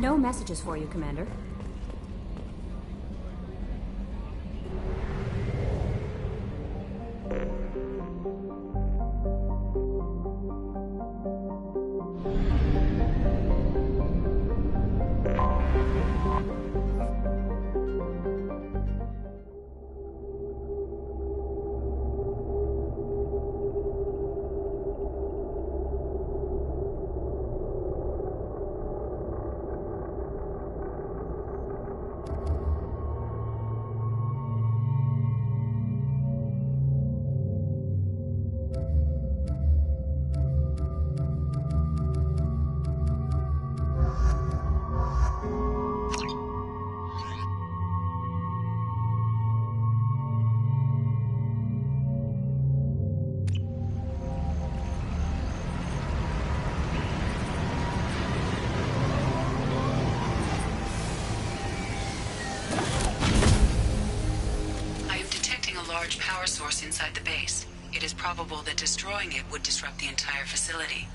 No messages for you, Commander. Large power source inside the base. It is probable that destroying it would disrupt the entire facility.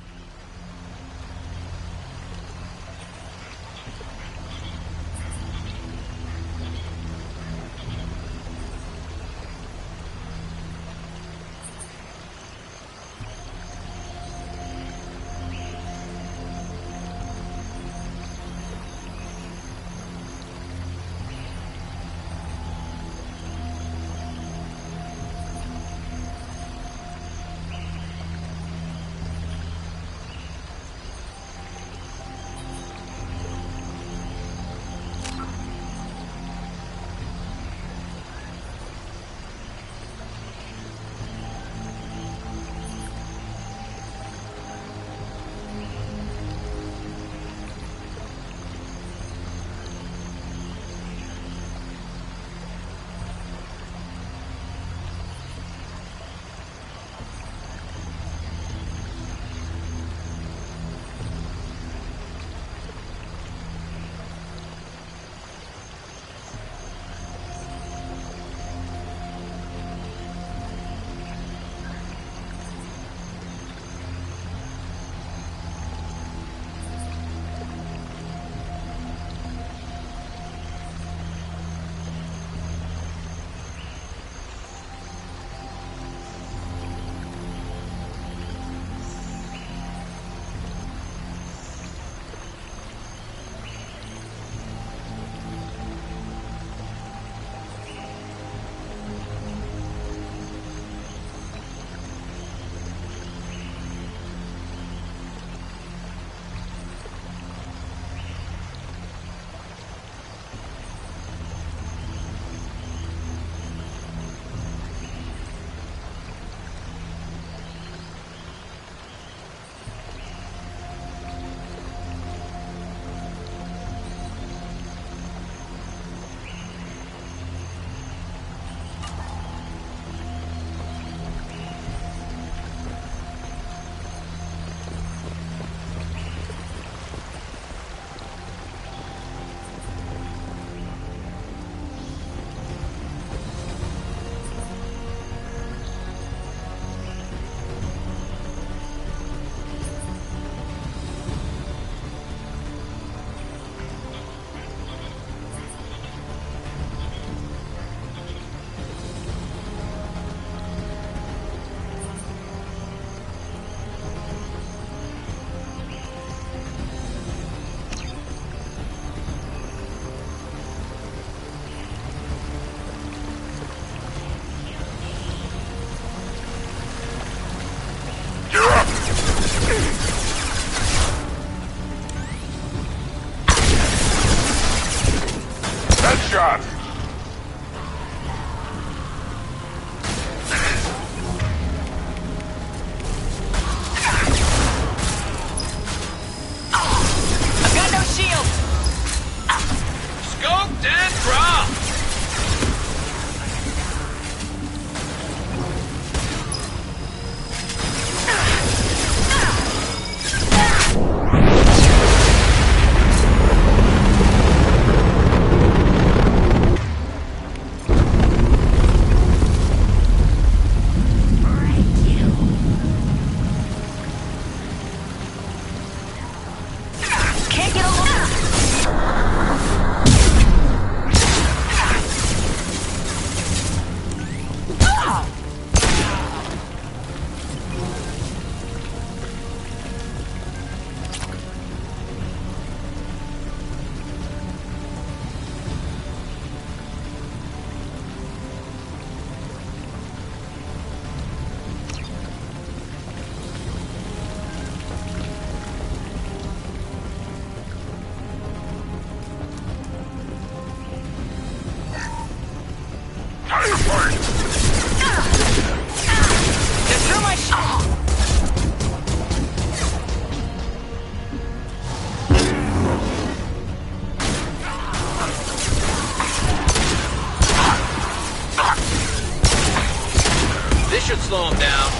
should slow him down.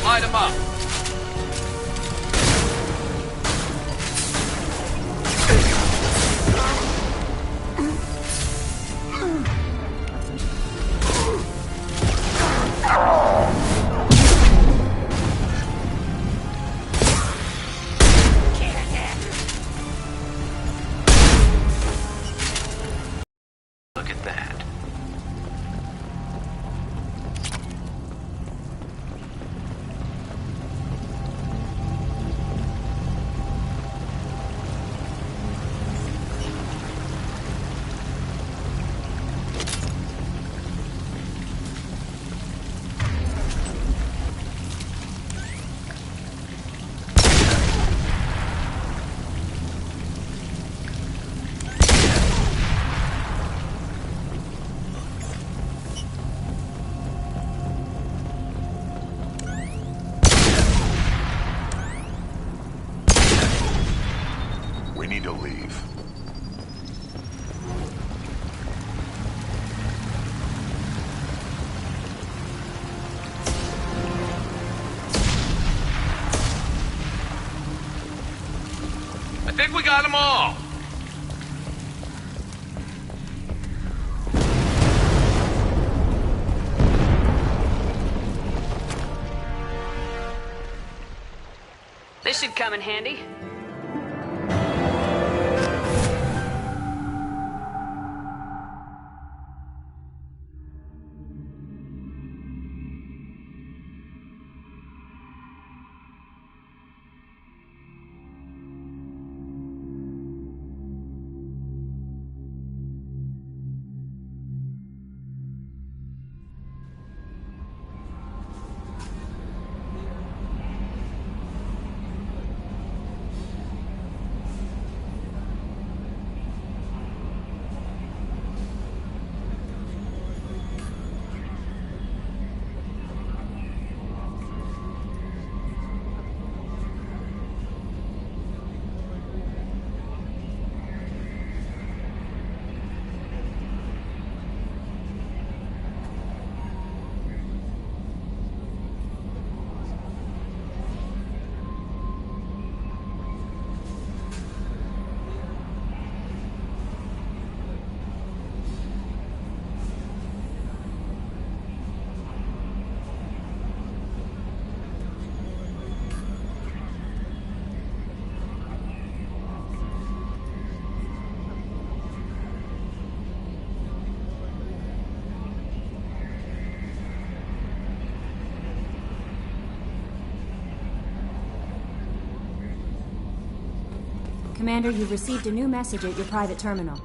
Light him up. Look at that. We need to leave. I think we got them all. This should come in handy. Commander, you've received a new message at your private terminal.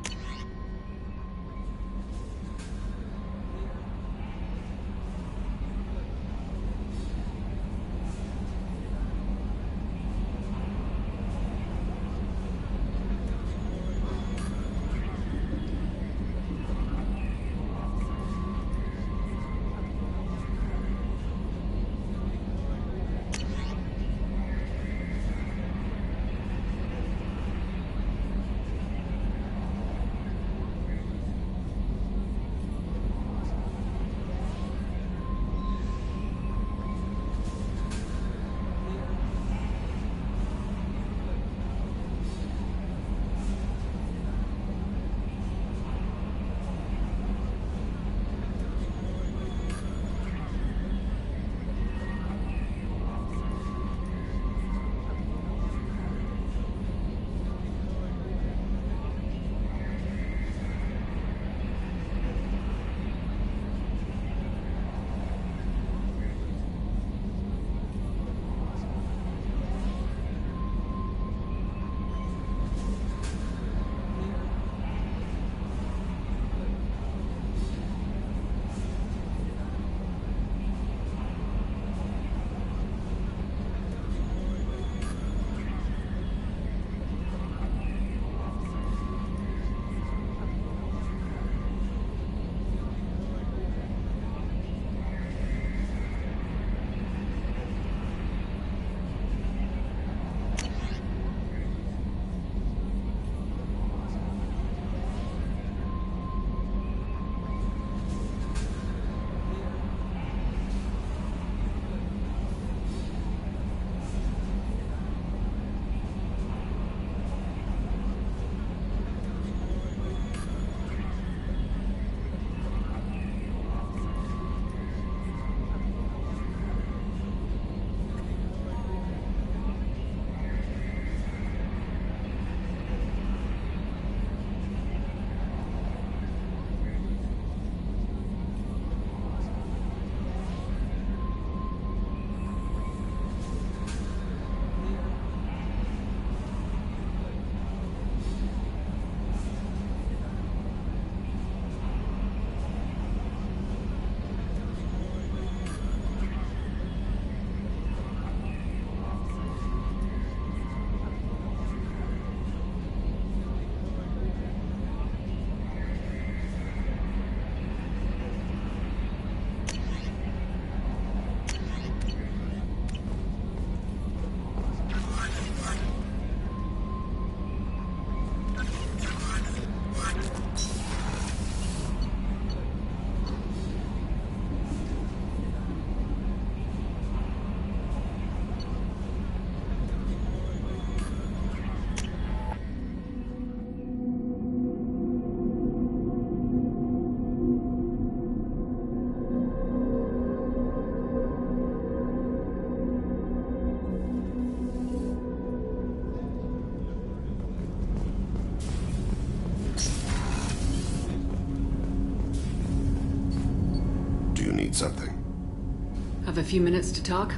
need something. Have a few minutes to talk?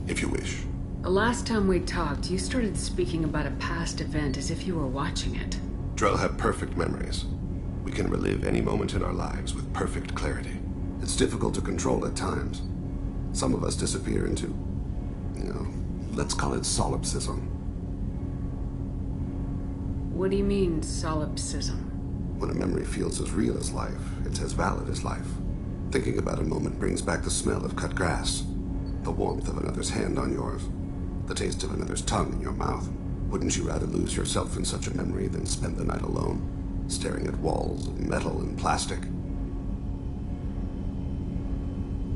If you wish. The last time we talked, you started speaking about a past event as if you were watching it. Drell have perfect memories. We can relive any moment in our lives with perfect clarity. It's difficult to control at times. Some of us disappear into, let's call it solipsism. What do you mean, solipsism? When a memory feels as real as life, it's as valid as life. Thinking about a moment brings back the smell of cut grass, the warmth of another's hand on yours, the taste of another's tongue in your mouth. Wouldn't you rather lose yourself in such a memory than spend the night alone, staring at walls of metal and plastic?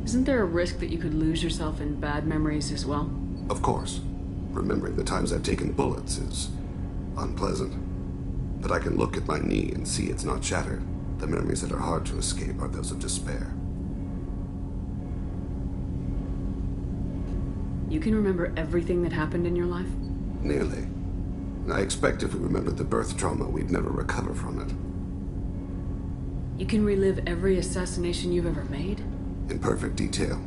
Isn't there a risk that you could lose yourself in bad memories as well? Of course. Remembering the times I've taken bullets is unpleasant. But I can look at my knee and see it's not shattered. The memories that are hard to escape are those of despair. You can remember everything that happened in your life? Nearly. I expect if we remembered the birth trauma, we'd never recover from it. You can relive every assassination you've ever made? In perfect detail.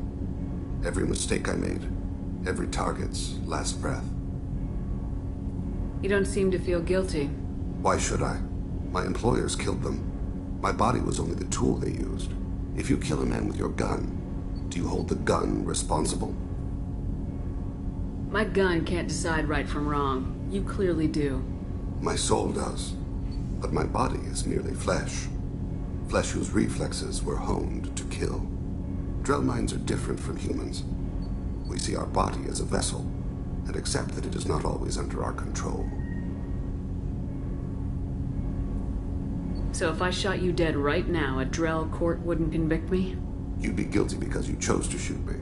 Every mistake I made. Every target's last breath. You don't seem to feel guilty. Why should I? My employers killed them. My body was only the tool they used. If you kill a man with your gun, do you hold the gun responsible? My gun can't decide right from wrong. You clearly do. My soul does. But my body is merely flesh. Flesh whose reflexes were honed to kill. Drell minds are different from humans. We see our body as a vessel, and accept that it is not always under our control. So if I shot you dead right now, a Drell court wouldn't convict me? You'd be guilty because you chose to shoot me.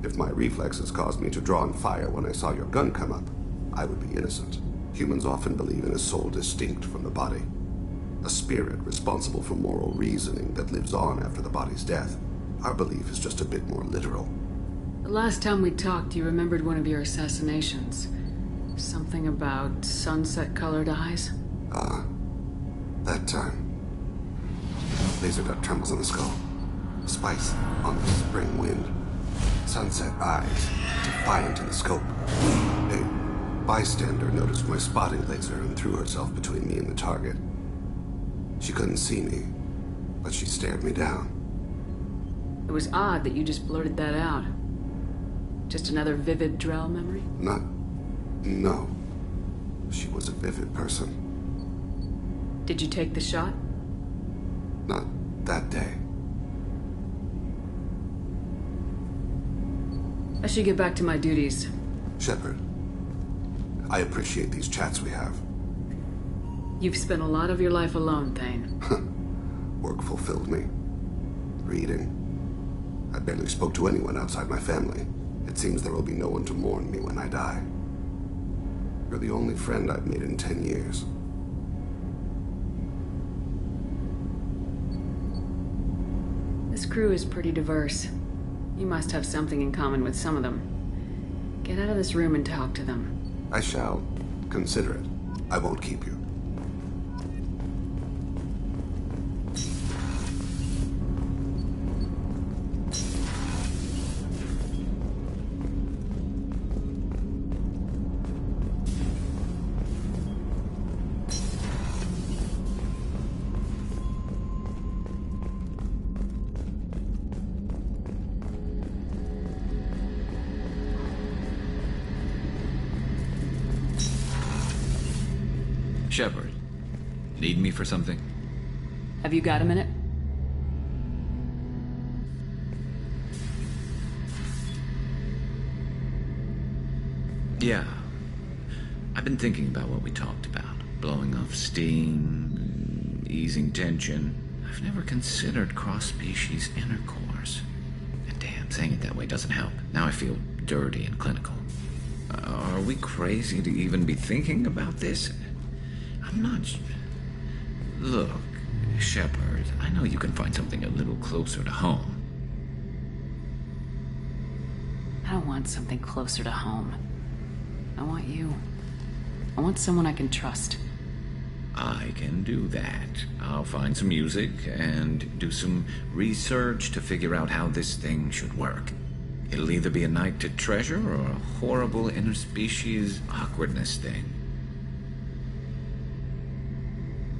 If my reflexes caused me to draw on fire when I saw your gun come up, I would be innocent. Humans often believe in a soul distinct from the body. A spirit responsible for moral reasoning that lives on after the body's death. Our belief is just a bit more literal. The last time we talked, you remembered one of your assassinations. Something about sunset-colored eyes? That time. Laser dot trembles on the skull. Spice on the spring wind. Sunset eyes, defiant in the scope. A bystander noticed my spotting laser and threw herself between me and the target. She couldn't see me, but she stared me down. It was odd that you just blurted that out. Just another vivid Drell memory? No. She was a vivid person. Did you take the shot? Not that day. I should get back to my duties. Shepard, I appreciate these chats we have. You've spent a lot of your life alone, Thane. Work fulfilled me. Reading. I barely spoke to anyone outside my family. It seems there will be no one to mourn me when I die. You're the only friend I've made in 10 years. This crew is pretty diverse. You must have something in common with some of them. Get out of this room and talk to them. I shall. Consider it. I won't keep you. Shepard, need me for something? Have you got a minute? Yeah. I've been thinking about what we talked about. Blowing off steam, easing tension. I've never considered cross-species intercourse. And damn, saying it that way doesn't help. Now I feel dirty and clinical. Are we crazy to even be thinking about this? I'm not... Look, Shepard, I know you can find something a little closer to home. I don't want something closer to home. I want you. I want someone I can trust. I can do that. I'll find some music and do some research to figure out how this thing should work. It'll either be a night to treasure or a horrible interspecies awkwardness thing.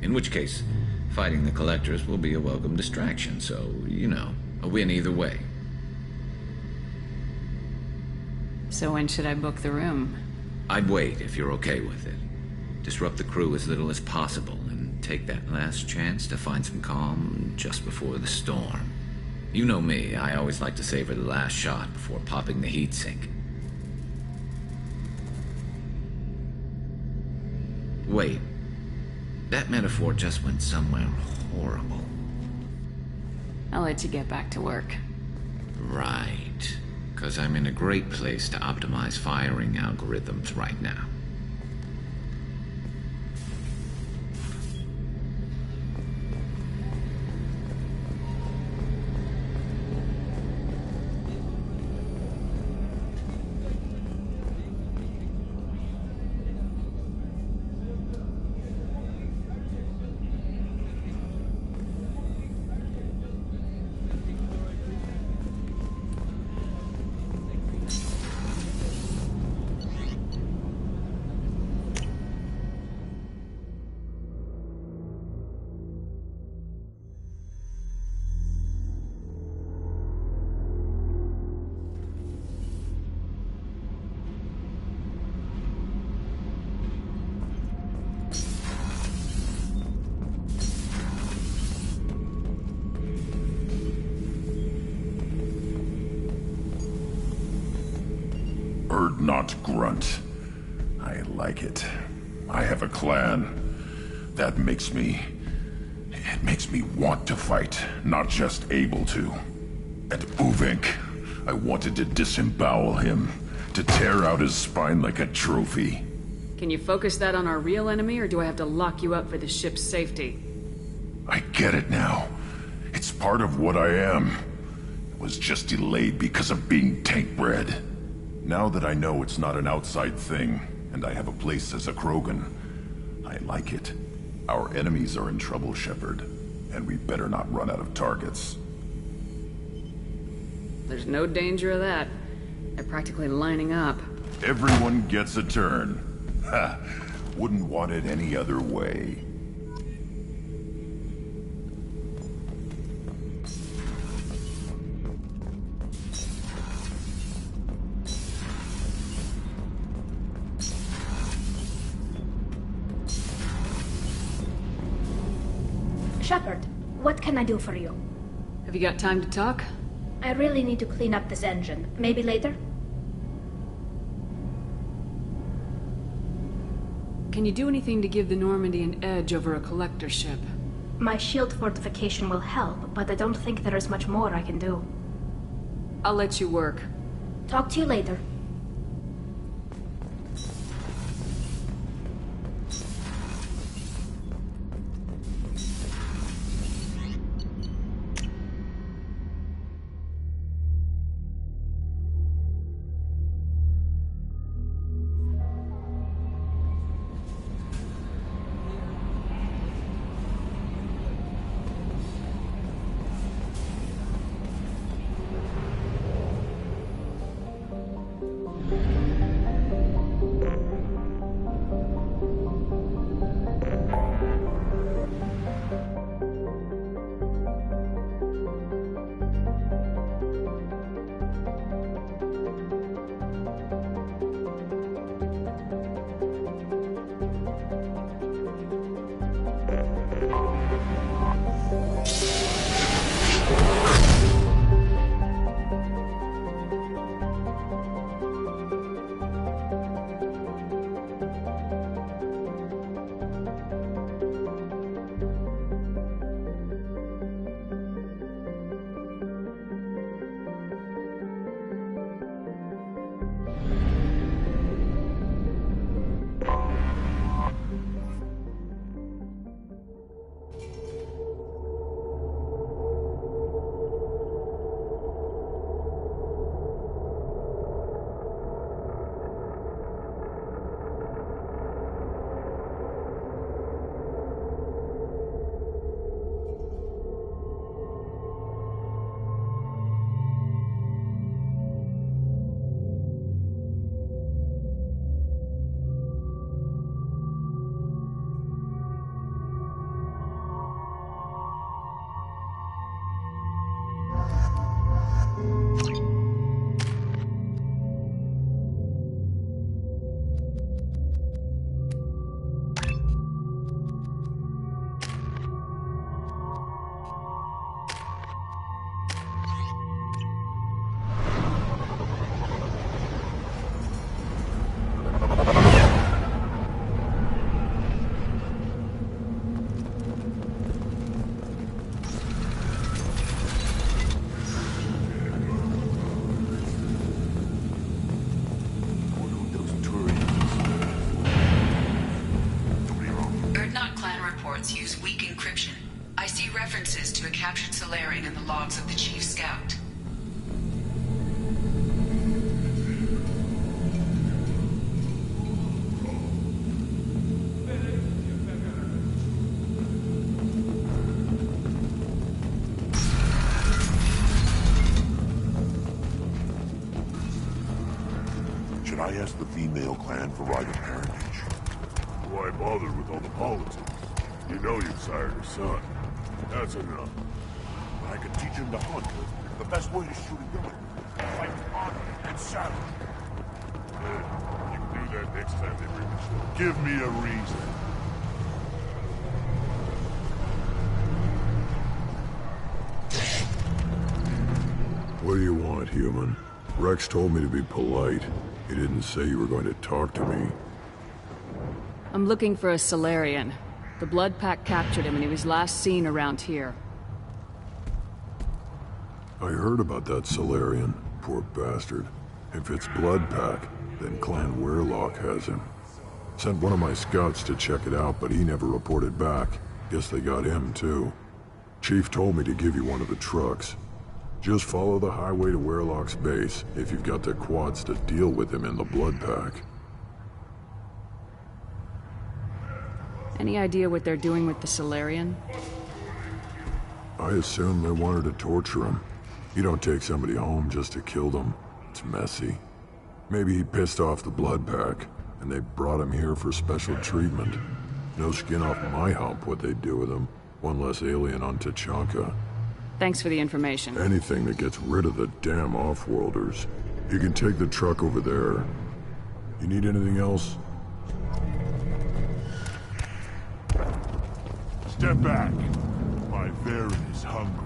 In which case, fighting the collectors will be a welcome distraction, so, you know, a win either way. So when should I book the room? I'd wait if you're okay with it. Disrupt the crew as little as possible and take that last chance to find some calm just before the storm. You know me, I always like to savor the last shot before popping the heatsink. Wait. That metaphor just went somewhere horrible. I'll let you get back to work. Right. 'Cause I'm in a great place to optimize firing algorithms right now. Bird not grunt. I like it. I have a clan. That makes me... It makes me want to fight, not just able to. And Uvink, I wanted to disembowel him, to tear out his spine like a trophy. Can you focus that on our real enemy, or do I have to lock you up for the ship's safety? I get it now. It's part of what I am. It was just delayed because of being tank-bred. Now that I know it's not an outside thing, and I have a place as a Krogan, I like it. Our enemies are in trouble, Shepard, and we better not run out of targets. There's no danger of that. They're practically lining up. Everyone gets a turn. Ha! Wouldn't want it any other way. Shepard, what can I do for you? Have you got time to talk? I really need to clean up this engine. Maybe later? Can you do anything to give the Normandy an edge over a collector ship? My shield fortification will help, but I don't think there is much more I can do. I'll let you work. Talk to you later. captured Solarian in the logs of the Chief Scout. Should I ask the female clan for right of parentage? Why bother with all the politics? You know you've sired a son. That's enough. But I can teach him to hunt. The best way to shoot a gun. Fight honor and saddle. You can do that next time they bring the show. Give me a reason. What do you want, human? Rex told me to be polite. He didn't say you were going to talk to me. I'm looking for a Solarian. The Blood Pack captured him and he was last seen around here. I heard about that Solarian. Poor bastard. If it's Blood Pack, then Clan Weirlock has him. Sent one of my scouts to check it out, but he never reported back. Guess they got him, too. Chief told me to give you one of the trucks. Just follow the highway to Weirlock's base if you've got the quads to deal with him in the Blood Pack. Any idea what they're doing with the Solarian? I assume they wanted to torture him. You don't take somebody home just to kill them. It's messy. Maybe he pissed off the Blood Pack, and they brought him here for special treatment. No skin off my hump what they'd do with him. One less alien on Tachanka. Thanks for the information. Anything that gets rid of the damn off-worlders. You can take the truck over there. You need anything else? Step back. My Varen is hungry.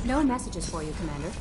No messages for you, Commander.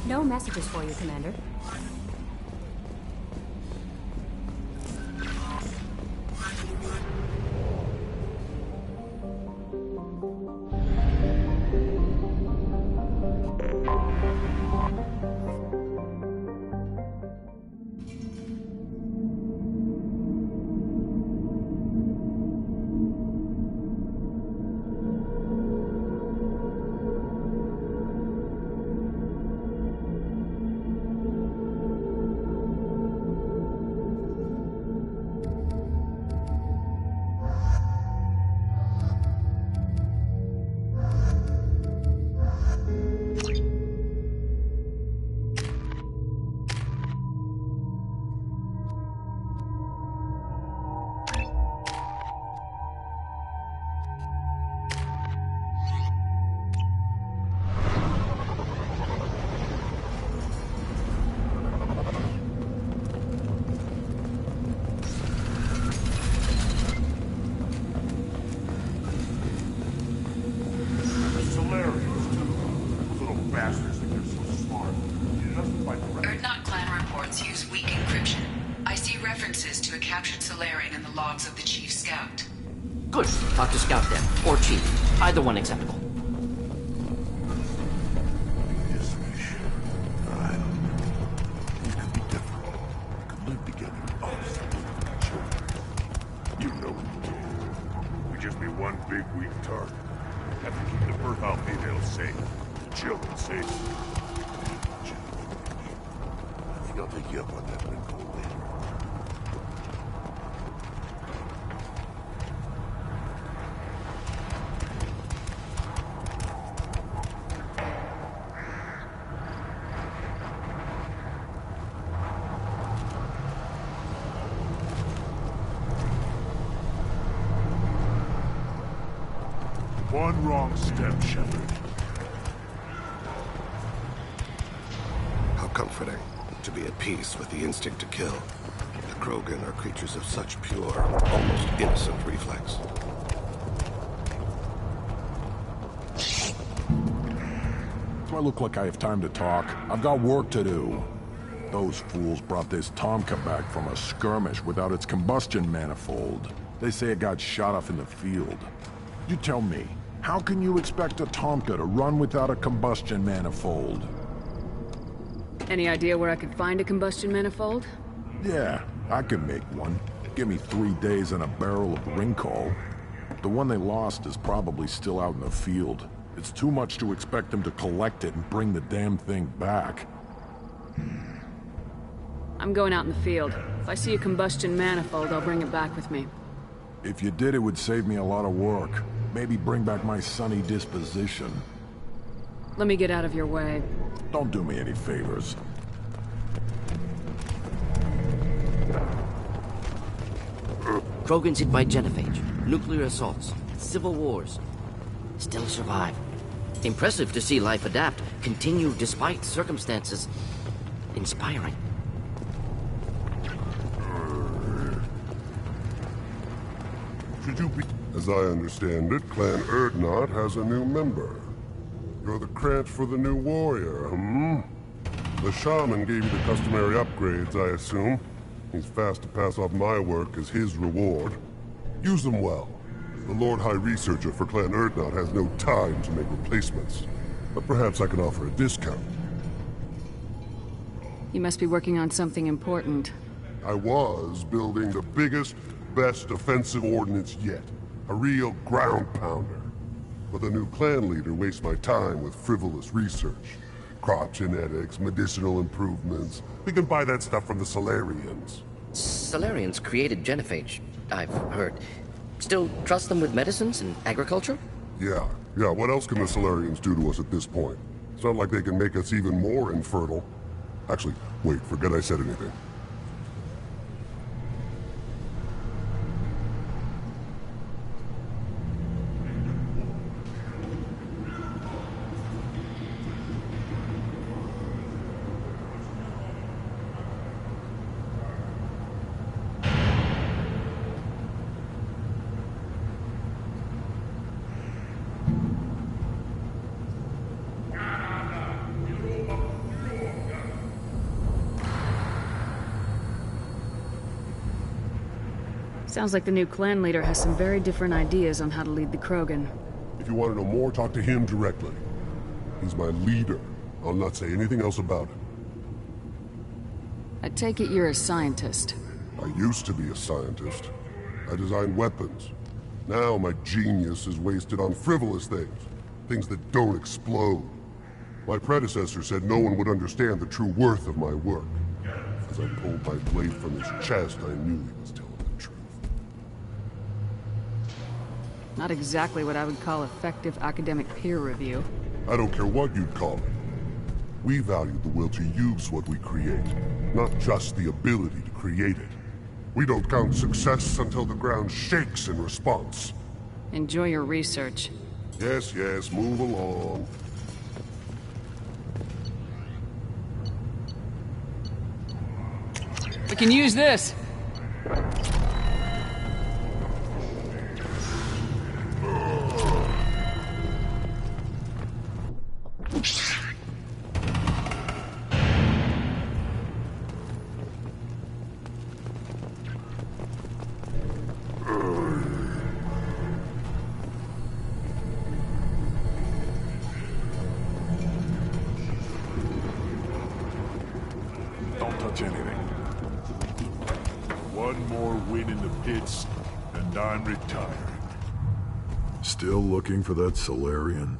No messages for you, Commander. Erdnot clan reports use weak encryption. I see references to a captured Solarian in the logs of the Chief Scout. Good. Talk to Scout then, or Chief. Either one acceptable. One big weak target. Have to keep the Earth out females safe. The children safe. I think I'll take you up on that when cold later. One wrong step, Shepard. How comforting to be at peace with the instinct to kill. The Krogan are creatures of such pure, almost innocent reflex. Do I look like I have time to talk? I've got work to do. Those fools brought this Tomka back from a skirmish without its combustion manifold. They say it got shot off in the field. You tell me, how can you expect a Tomka to run without a combustion manifold? Any idea where I could find a combustion manifold? Yeah, I can make one. Give me 3 days and a barrel of Ringcall. The one they lost is probably still out in the field. It's too much to expect them to collect it and bring the damn thing back. I'm going out in the field. If I see a combustion manifold, I'll bring it back with me. If you did, it would save me a lot of work. Maybe bring back my sunny disposition. Let me get out of your way. Don't do me any favors. Krogans hit by genophage, nuclear assaults, civil wars. Still survive. Impressive to see life adapt, continue despite circumstances. Inspiring. Should you be... As I understand it, Clan Erdnot has a new member. You're the cranch for the new warrior, hmm? The shaman gave you the customary upgrades, I assume. He's fast to pass off my work as his reward. Use them well. The Lord High Researcher for Clan Erdnot has no time to make replacements. But perhaps I can offer a discount. You must be working on something important. I was building the biggest, best offensive ordnance yet. A real ground pounder. But the new clan leader wastes my time with frivolous research. Crop genetics, medicinal improvements. We can buy that stuff from the Solarians. Solarians created genophage, I've heard. Still trust them with medicines and agriculture? Yeah. What else can the Solarians do to us at this point? It's not like they can make us even more infertile. Actually, wait, forget I said anything. Sounds like the new clan leader has some very different ideas on how to lead the Krogan. If you want to know more, talk to him directly. He's my leader. I'll not say anything else about it. I take it you're a scientist. I used to be a scientist. I designed weapons. Now my genius is wasted on frivolous things. Things that don't explode. My predecessor said no one would understand the true worth of my work. As I pulled my blade from his chest, I knew he was telling the truth. Not exactly what I would call effective academic peer review. I don't care what you'd call it. We value the will to use what we create, not just the ability to create it. We don't count success until the ground shakes in response. Enjoy your research. Yes, yes, move along. We can use this! Don't touch anything. One more win in the pits, and I'm retiring. Still looking for that Solarian?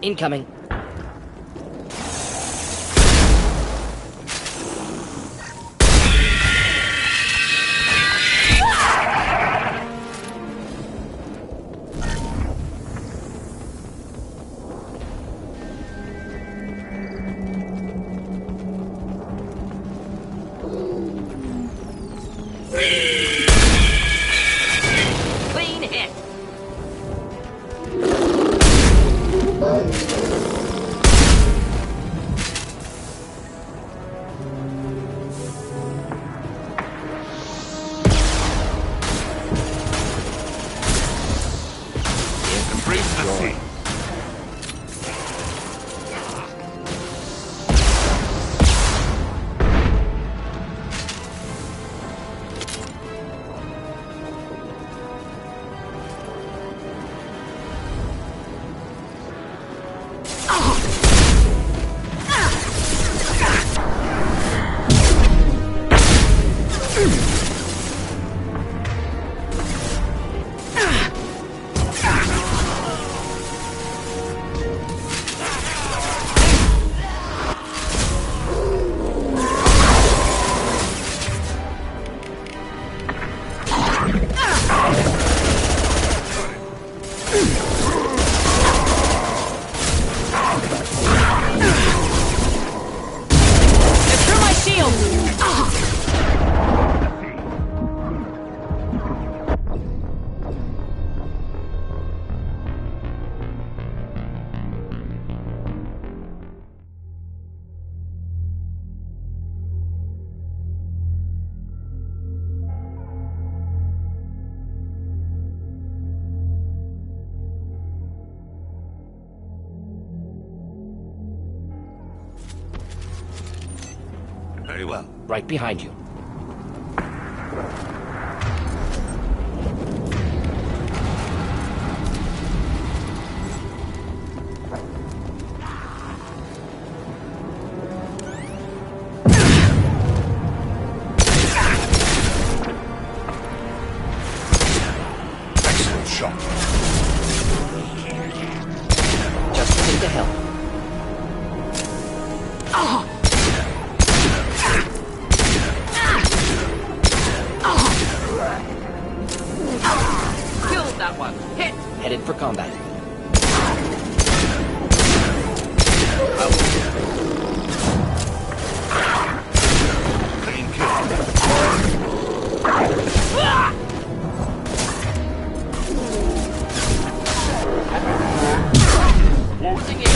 Incoming. Clean hit. Very well. Right behind you. Excellent shot. Just think to help. Killed that one. Hit. Headed for combat. Clean kill. Closing in.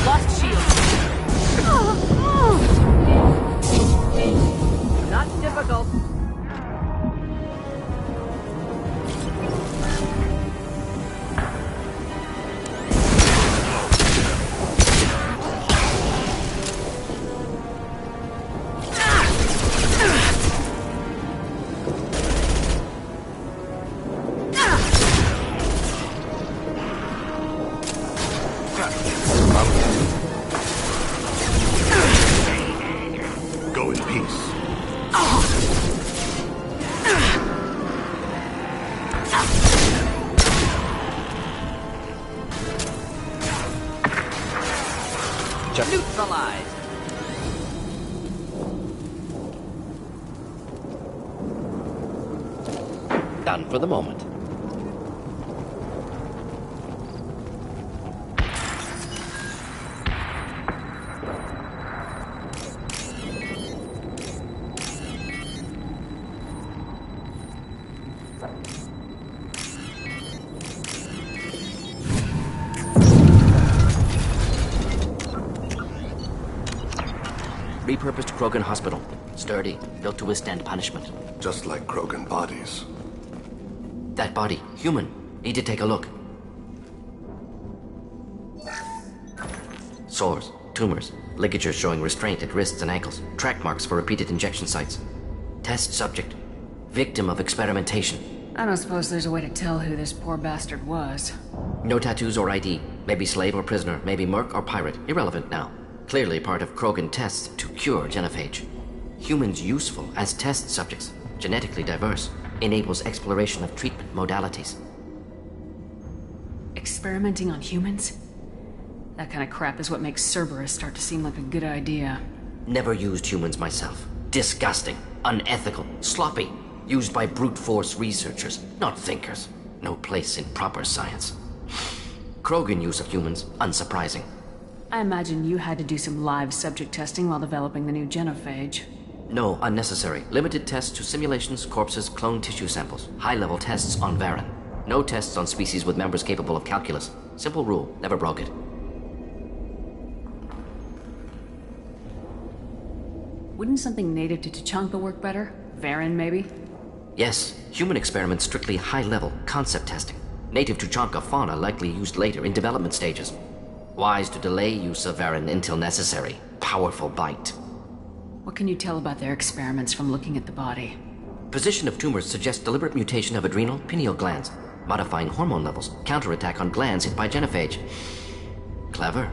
Lost shield. Not difficult. Go in peace. Just neutralized. Done for the moment. Repurposed Krogan Hospital. Sturdy, built to withstand punishment. Just like Krogan bodies. That body, human. Need to take a look. Sores, tumors, ligatures showing restraint at wrists and ankles, track marks for repeated injection sites. Test subject. Victim of experimentation. I don't suppose there's a way to tell who this poor bastard was. No tattoos or ID. Maybe slave or prisoner, maybe merc or pirate. Irrelevant now. Clearly part of Krogan tests to cure genophage. Humans useful as test subjects. Genetically diverse. Enables exploration of treatment modalities. Experimenting on humans? That kind of crap is what makes Cerberus start to seem like a good idea. Never used humans myself. Disgusting. Unethical. Sloppy. Used by brute force researchers, not thinkers. No place in proper science. Krogan use of humans, unsurprising. I imagine you had to do some live subject testing while developing the new genophage. No, unnecessary. Limited tests to simulations, corpses, cloned tissue samples. High-level tests on Varen. No tests on species with members capable of calculus. Simple rule, never broke it. Wouldn't something native to Tuchanka work better? Varen, maybe? Yes, human experiments strictly high-level, concept testing. Native Tuchanka fauna likely used later in development stages. Wise to delay use of Varen until necessary. Powerful bite. What can you tell about their experiments from looking at the body? Position of tumors suggests deliberate mutation of adrenal, pineal glands, modifying hormone levels, counterattack on glands hit by genophage. Clever.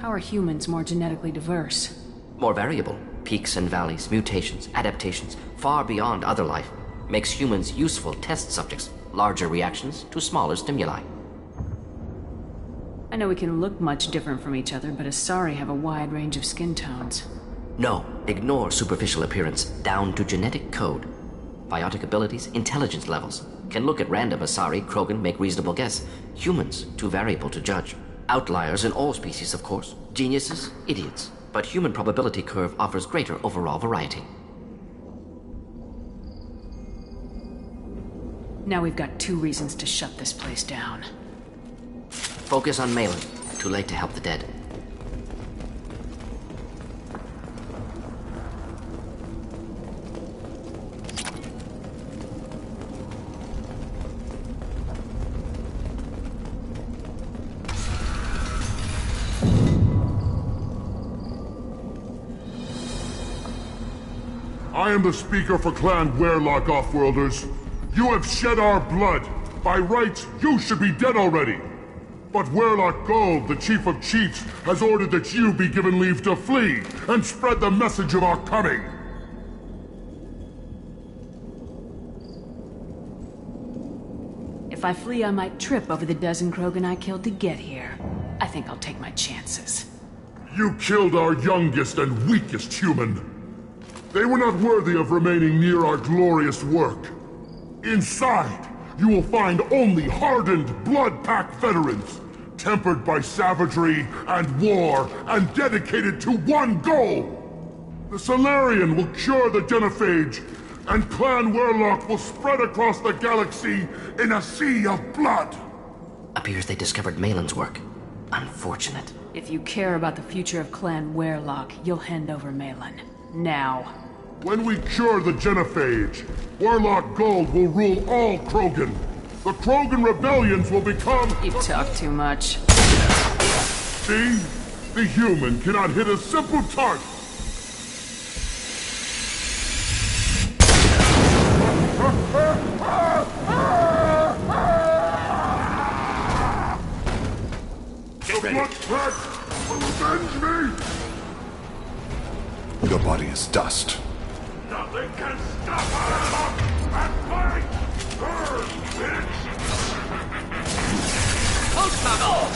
How are humans more genetically diverse? More variable. Peaks and valleys, mutations, adaptations, far beyond other life. Makes humans useful test subjects. Larger reactions to smaller stimuli. I know we can look much different from each other, but Asari have a wide range of skin tones. No, ignore superficial appearance, down to genetic code. Biotic abilities, intelligence levels. Can look at random Asari, Krogan, make reasonable guess. Humans, too variable to judge. Outliers in all species, of course. Geniuses, idiots. But human probability curve offers greater overall variety. Now we've got 2 reasons to shut this place down. Focus on Malin. Too late to help the dead. I am the speaker for Clan Werelock, Offworlders. You have shed our blood. By rights, you should be dead already. But Werelock Gold, the Chief of Chiefs, has ordered that you be given leave to flee and spread the message of our coming. If I flee, I might trip over the dozen Krogan I killed to get here. I think I'll take my chances. You killed our youngest and weakest human. They were not worthy of remaining near our glorious work. Inside, you will find only hardened Blood Pack veterans, tempered by savagery and war, and dedicated to one goal! The Solarian will cure the genophage, and Clan Werelock will spread across the galaxy in a sea of blood! Appears they discovered Malin's work. Unfortunate. If you care about the future of Clan Werelock, you'll hand over Malin. Now. When we cure the genophage, Werelock Gold will rule all Krogan. The Krogan rebellions will become... You talk too much. See? The human cannot hit a simple target. Get ready. Blood Pack will avenge me! Your body is dust. Nothing can stop our and fight! Burn, bitch! Close enough!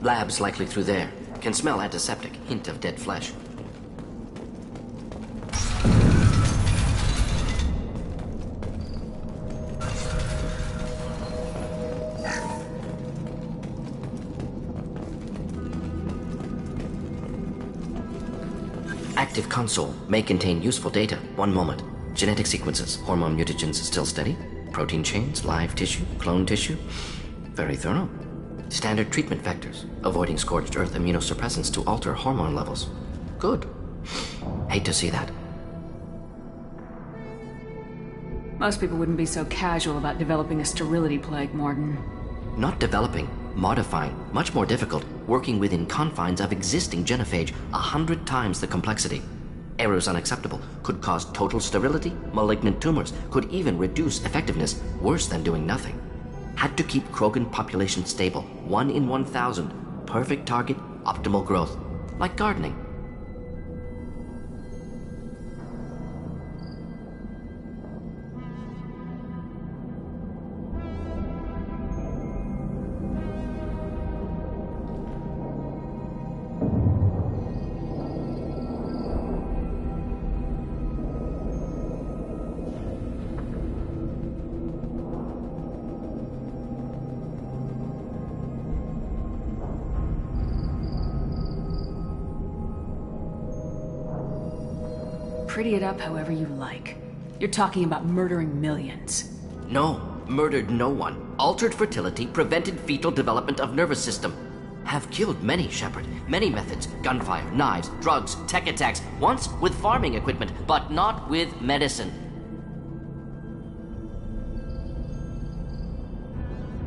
Labs likely through there. Can smell antiseptic, hint of dead flesh. Active console may contain useful data. One moment. Genetic sequences, hormone mutagens still steady. Protein chains, live tissue, clone tissue. Very thorough. Standard treatment vectors, avoiding scorched earth immunosuppressants to alter hormone levels. Good. Hate to see that. Most people wouldn't be so casual about developing a sterility plague, Morden. Not developing, modifying, much more difficult, working within confines of existing genophage, 100 times the complexity. Errors unacceptable, could cause total sterility, malignant tumors, could even reduce effectiveness, worse than doing nothing. Had to keep Krogan population stable, 1 in 1,000. Perfect target, optimal growth. Like gardening. pretty it up however you like. You're talking about murdering millions. No, murdered no one. Altered fertility, prevented fetal development of nervous system. Have killed many, Shepard. Many methods. Gunfire, knives, drugs, tech attacks. Once with farming equipment, but not with medicine.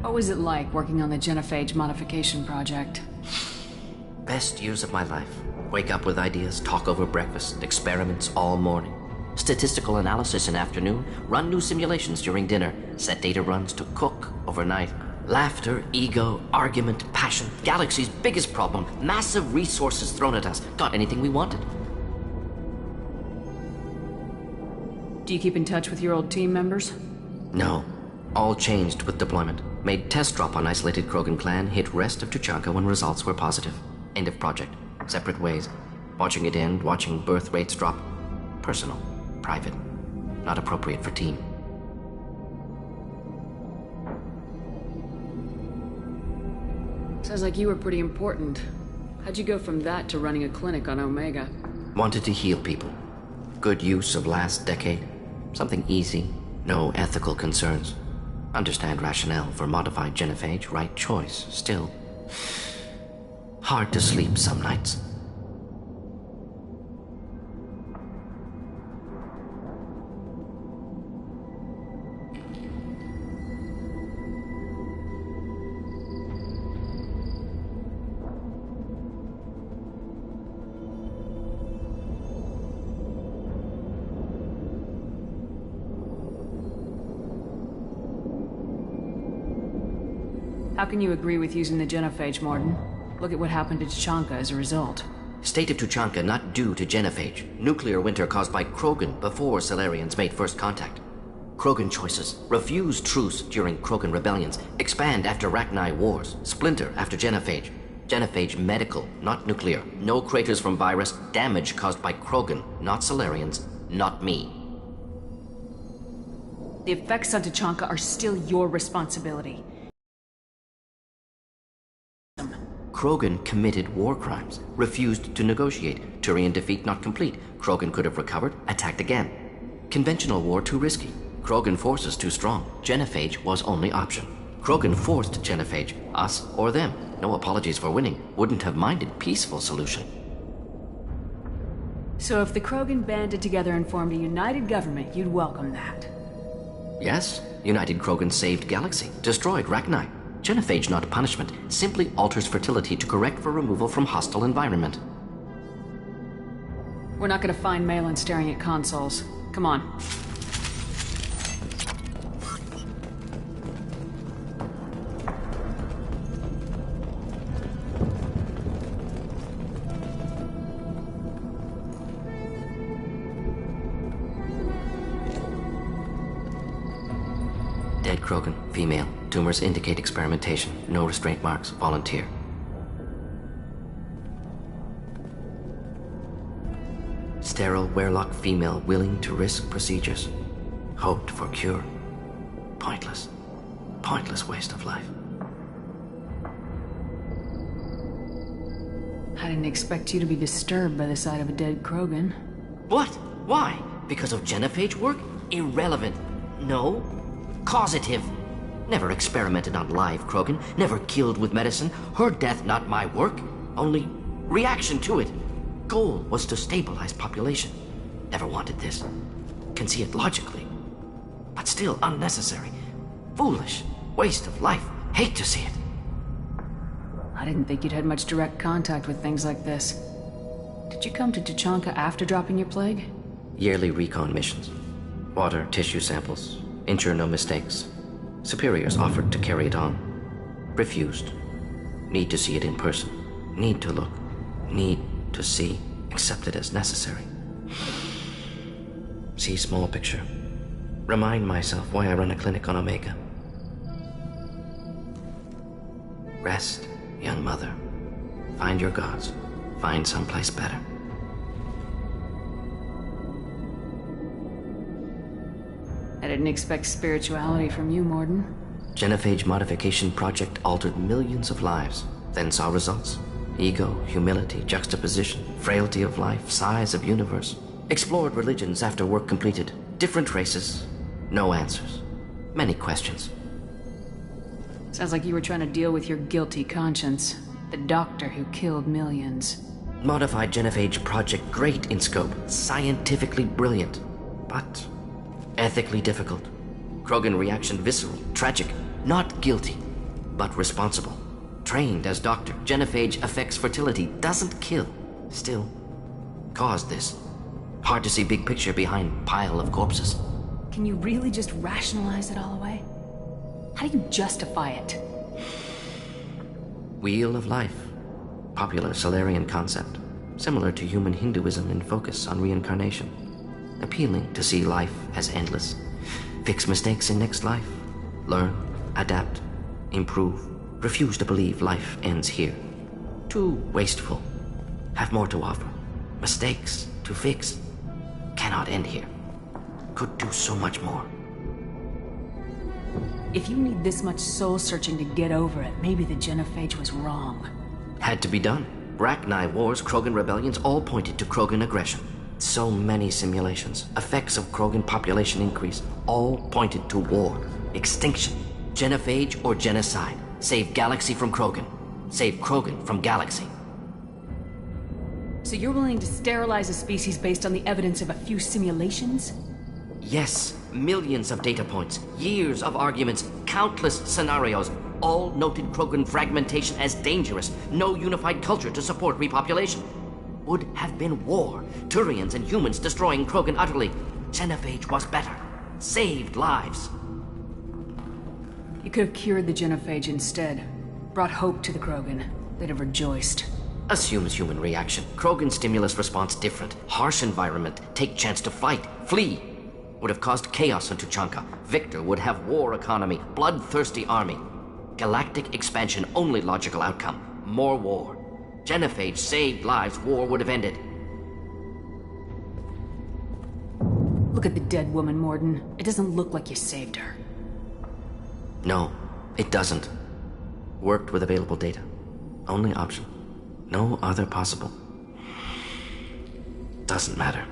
What was it like working on the genophage modification project? Best years of my life. Wake up with ideas, talk over breakfast, experiments all morning. Statistical analysis in afternoon, run new simulations during dinner, set data runs to cook overnight. Laughter, ego, argument, passion, galaxy's biggest problem, massive resources thrown at us. Got anything we wanted. Do you keep in touch with your old team members? No. All changed with deployment. Made test drop on isolated Krogan clan, hit rest of Tuchanka when results were positive. End of project. Separate ways. Watching it end, watching birth rates drop. Personal. Private. Not appropriate for team. Sounds like you were pretty important. How'd you go from that to running a clinic on Omega? Wanted to heal people. Good use of last decade. Something easy. No ethical concerns. Understand rationale for modified genophage, right choice. Still, hard to sleep some nights. How can you agree with using the genophage, Morden? Look at what happened to Tuchanka as a result. State of Tuchanka not due to genophage. Nuclear winter caused by Krogan before Salarians made first contact. Krogan choices. Refuse truce during Krogan rebellions. Expand after Rachni wars. Splinter after genophage. Genophage medical, not nuclear. No craters from virus. Damage caused by Krogan, not Salarians, not me. The effects on Tuchanka are still your responsibility. Krogan committed war crimes, refused to negotiate. Turian defeat not complete. Krogan could have recovered, attacked again. Conventional war too risky. Krogan forces too strong. Genophage was only option. Krogan forced genophage, us or them. No apologies for winning. Wouldn't have minded peaceful solution. So if the Krogan banded together and formed a united government, you'd welcome that? Yes, United Krogan saved Galaxy, destroyed Rachni. Genophage not punishment, simply alters fertility to correct for removal from hostile environment. We're not gonna find Malin staring at consoles. Come on. Dead Krogan, female. Tumors indicate experimentation. No restraint marks. Volunteer. Sterile Werelock female willing to risk procedures. Hoped for cure. Pointless. Pointless waste of life. I didn't expect you to be disturbed by the sight of a dead Krogan. What? Why? Because of genophage work? Irrelevant. No. Causative. Never experimented on live Krogan. Never killed with medicine. Her death not my work. Only reaction to it. Goal was to stabilize population. Never wanted this. Can see it logically. But still unnecessary. Foolish. Waste of life. Hate to see it. I didn't think you'd had much direct contact with things like this. Did you come to Tuchanka after dropping your plague? Yearly recon missions. Water, tissue samples. Ensure no mistakes. Superiors offered to carry it on. Refused. Need to see it in person. Need to look. Need to see. Accept it as necessary. See small picture. Remind myself why I run a clinic on Omega. Rest, young mother. Find your gods. Find someplace better. I didn't expect spirituality from you, Morden. Genophage modification project altered millions of lives, then saw results. Ego, humility, juxtaposition, frailty of life, size of universe. Explored religions after work completed. Different races. No answers. Many questions. Sounds like you were trying to deal with your guilty conscience. The doctor who killed millions. Modified genophage project, great in scope. Scientifically brilliant. But ethically difficult. Krogan reaction visceral, tragic. Not guilty, but responsible. Trained as doctor, genophage affects fertility, doesn't kill. Still, caused this. Hard to see big picture behind pile of corpses. Can you really just rationalize it all away? How do you justify it? Wheel of life. Popular Solarian concept. Similar to human Hinduism in focus on reincarnation. Appealing to see life as endless. Fix mistakes in next life. Learn, adapt, improve. Refuse to believe life ends here. Too wasteful. Have more to offer. Mistakes to fix. Cannot end here. Could do so much more. If you need this much soul-searching to get over it, maybe the genophage was wrong. Had to be done. Rachni wars, Krogan rebellions, all pointed to Krogan aggression. So many simulations. Effects of Krogan population increase. All pointed to war. Extinction. Genophage or genocide. Save galaxy from Krogan. Save Krogan from galaxy. So you're willing to sterilize a species based on the evidence of a few simulations? Yes, millions of data points, years of arguments, countless scenarios, all noted Krogan fragmentation as dangerous, no unified culture to support repopulation. Would have been war, Turians and humans destroying Krogan utterly. Genophage was better, saved lives. You could have cured the genophage instead, brought hope to the Krogan. They'd have rejoiced. Assumes human reaction. Krogan stimulus response different. Harsh environment, take chance to fight, flee. Would have caused chaos in Tuchanka. Victor would have war economy, bloodthirsty army. Galactic expansion, only logical outcome. More war. Genophage saved lives, war would have ended. Look at the dead woman, Morden. It doesn't look like you saved her. No, it doesn't. Worked with available data. Only option. No other possible. Doesn't matter.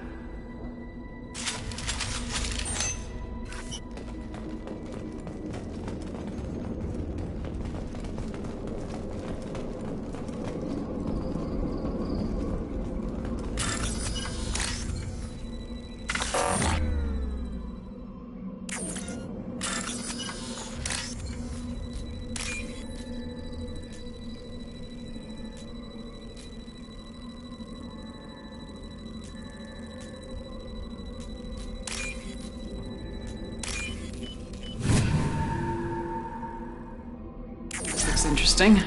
Interesting.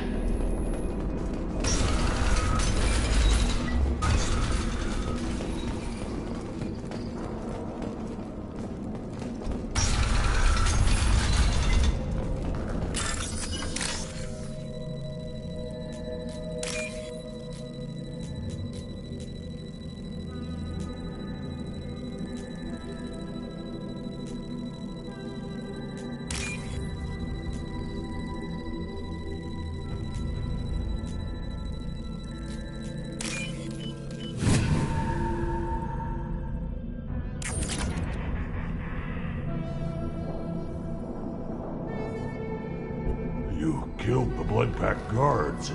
You killed the Bloodpack guards.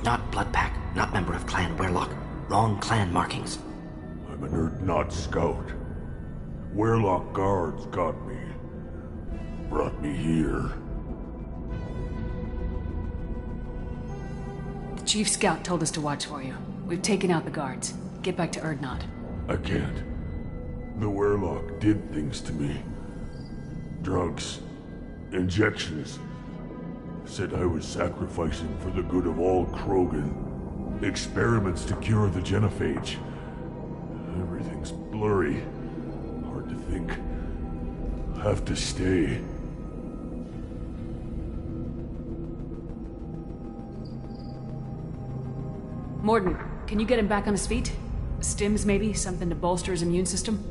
Not Bloodpack, not member of Clan Werlock. Wrong clan markings. I'm an Urdnot scout. Werlock guards got me. Brought me here. The Chief Scout told us to watch for you. We've taken out the guards. Get back to Urdnot. I can't. The Werlock did things to me. Drugs. Injections. Said I was sacrificing for the good of all Krogan. Experiments to cure the genophage. Everything's blurry. Hard to think. Have to stay. Morden, can you get him back on his feet? Stims, maybe? Something to bolster his immune system?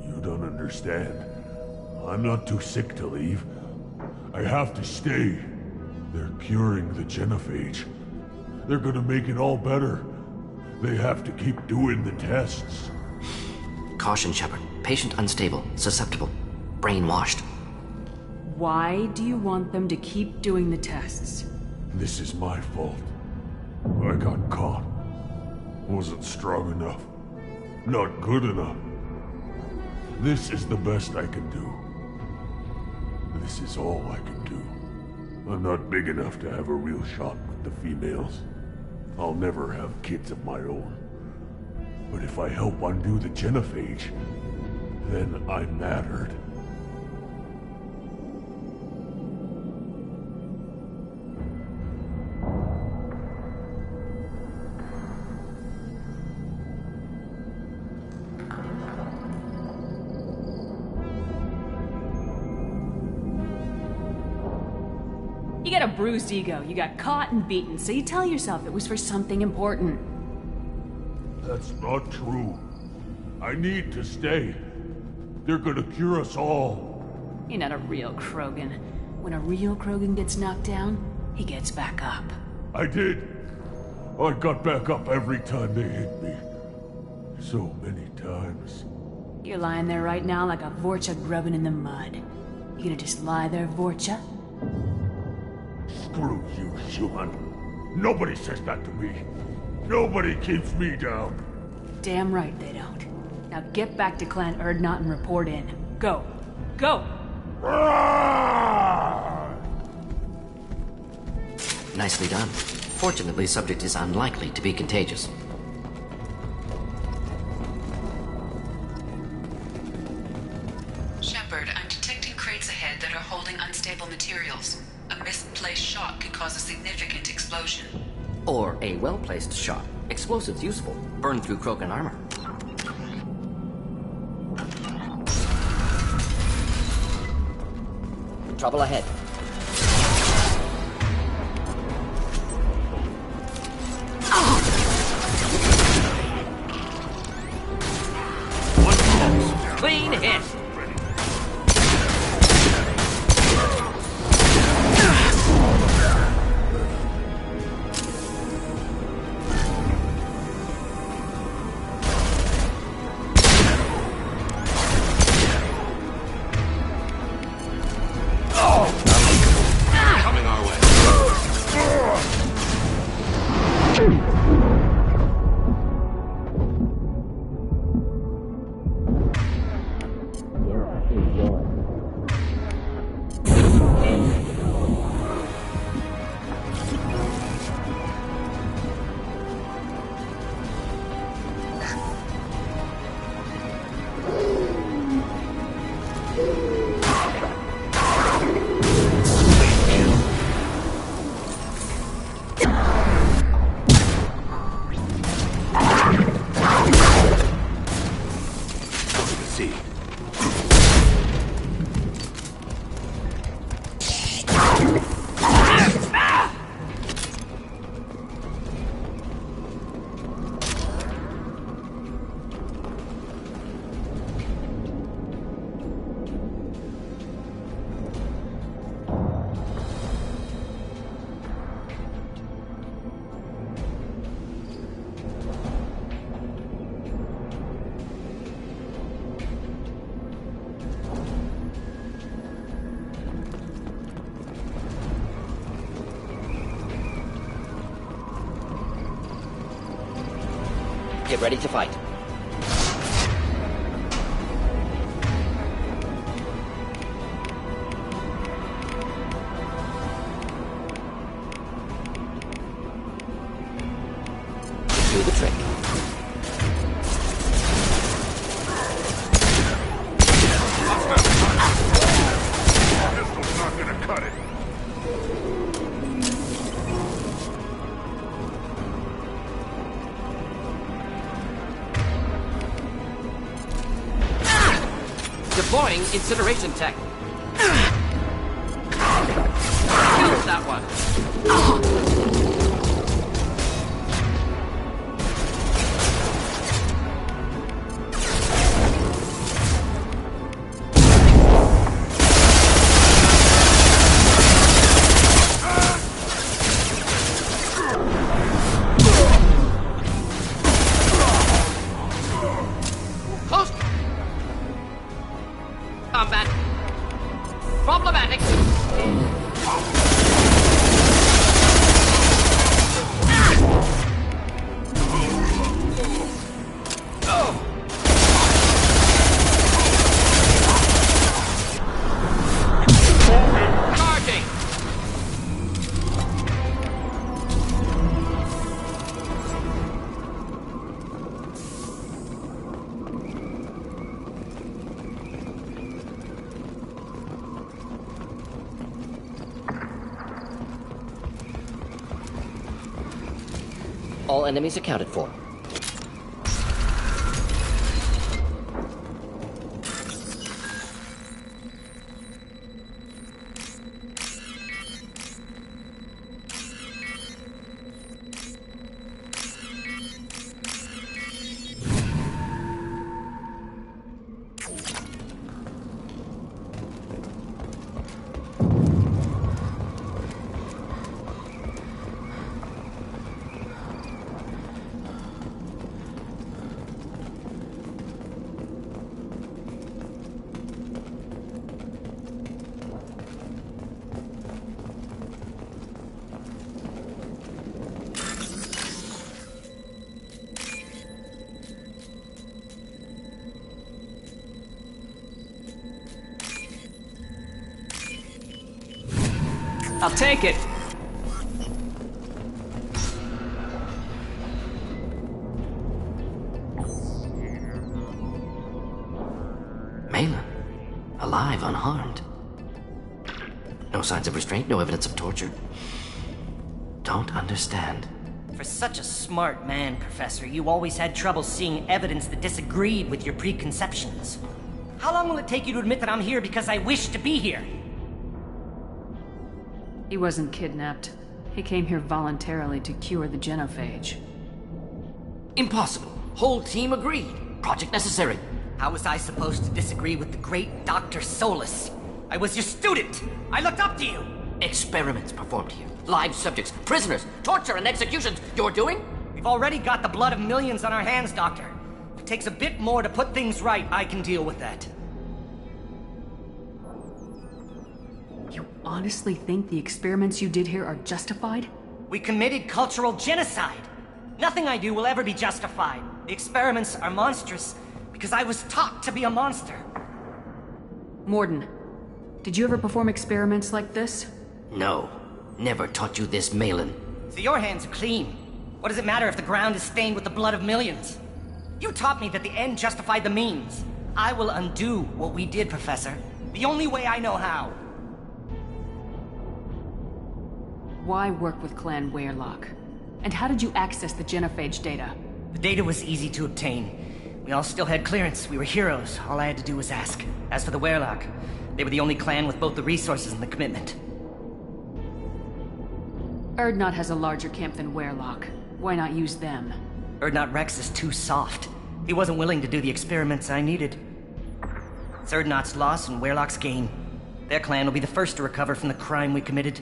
You don't understand. I'm not too sick to leave. I have to stay. They're curing the genophage. They're gonna make it all better. They have to keep doing the tests. Caution, Shepard. Patient unstable, susceptible, brainwashed. Why do you want them to keep doing the tests? This is my fault. I got caught. Wasn't strong enough. Not good enough. This is the best I can do. This is all I can do. I'm not big enough to have a real shot with the females. I'll never have kids of my own. But if I help undo the genophage, then I mattered. You got a bruised ego. You got caught and beaten, so you tell yourself it was for something important. That's not true. I need to stay. They're gonna cure us all. You're not a real Krogan. When a real Krogan gets knocked down, he gets back up. I did. I got back up every time they hit me. So many times. You're lying there right now like a Vorcha grubbing in the mud. You gonna just lie there, Vorcha? Screw you, human. Nobody says that to me. Nobody keeps me down. Damn right they don't. Now get back to Clan Urdnot and report in. Go. Go! Nicely done. Fortunately, subject is unlikely to be contagious. Shepard, I'm detecting crates ahead that are holding unstable materials. A misplaced shot could cause a significant explosion. Or a well-placed shot. Explosives useful. Burn through Krogan armor. Trouble ahead. One close. Clean hit. Coming our way. Get ready to fight. Do the trick. Pistol's not gonna cut it. Deploying incineration tech. Kills that one. Close. combat. Problematic. Charging. All enemies accounted for. I'll take it. Malin. Alive, unharmed. No signs of restraint, no evidence of torture. Don't understand. For such a smart man, Professor, you always had trouble seeing evidence that disagreed with your preconceptions. How long will it take you to admit that I'm here because I wish to be here? He wasn't kidnapped. He came here voluntarily to cure the genophage. Impossible. Whole team agreed. Project necessary. How was I supposed to disagree with the great Dr. Solus? I was your student! I looked up to you! Experiments performed here. Live subjects, prisoners, torture and executions. You're doing? We've already got the blood of millions on our hands, Doctor. If it takes a bit more to put things right, I can deal with that. You honestly think the experiments you did here are justified? We committed cultural genocide. Nothing I do will ever be justified. The experiments are monstrous because I was taught to be a monster. Morden, did you ever perform experiments like this? No. Never taught you this, Malin. So your hands are clean. What does it matter if the ground is stained with the blood of millions? You taught me that the end justified the means. I will undo what we did, Professor. The only way I know how. Why work with Clan Weyrloc? And how did you access the genophage data? The data was easy to obtain. We all still had clearance. We were heroes. All I had to do was ask. As for the Weyrloc, they were the only clan with both the resources and the commitment. Urdnot has a larger camp than Weyrloc. Why not use them? Urdnot Rex is too soft. He wasn't willing to do the experiments I needed. It's Urdnot's loss and Weyrloc's gain. Their clan will be the first to recover from the crime we committed.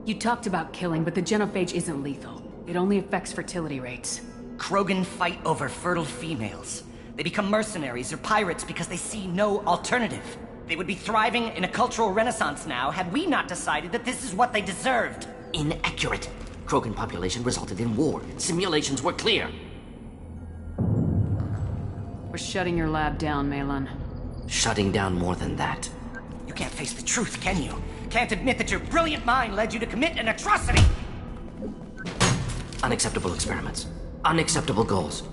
You talked about killing, but the genophage isn't lethal. It only affects fertility rates. Krogan fight over fertile females. They become mercenaries or pirates because they see no alternative. They would be thriving in a cultural renaissance now had we not decided that this is what they deserved. Inaccurate. Krogan population resulted in war. Simulations were clear. We're shutting your lab down, Malin. Shutting down more than that. You can't face the truth, can you? Can't admit that your brilliant mind led you to commit an atrocity! Unacceptable experiments. Unacceptable goals.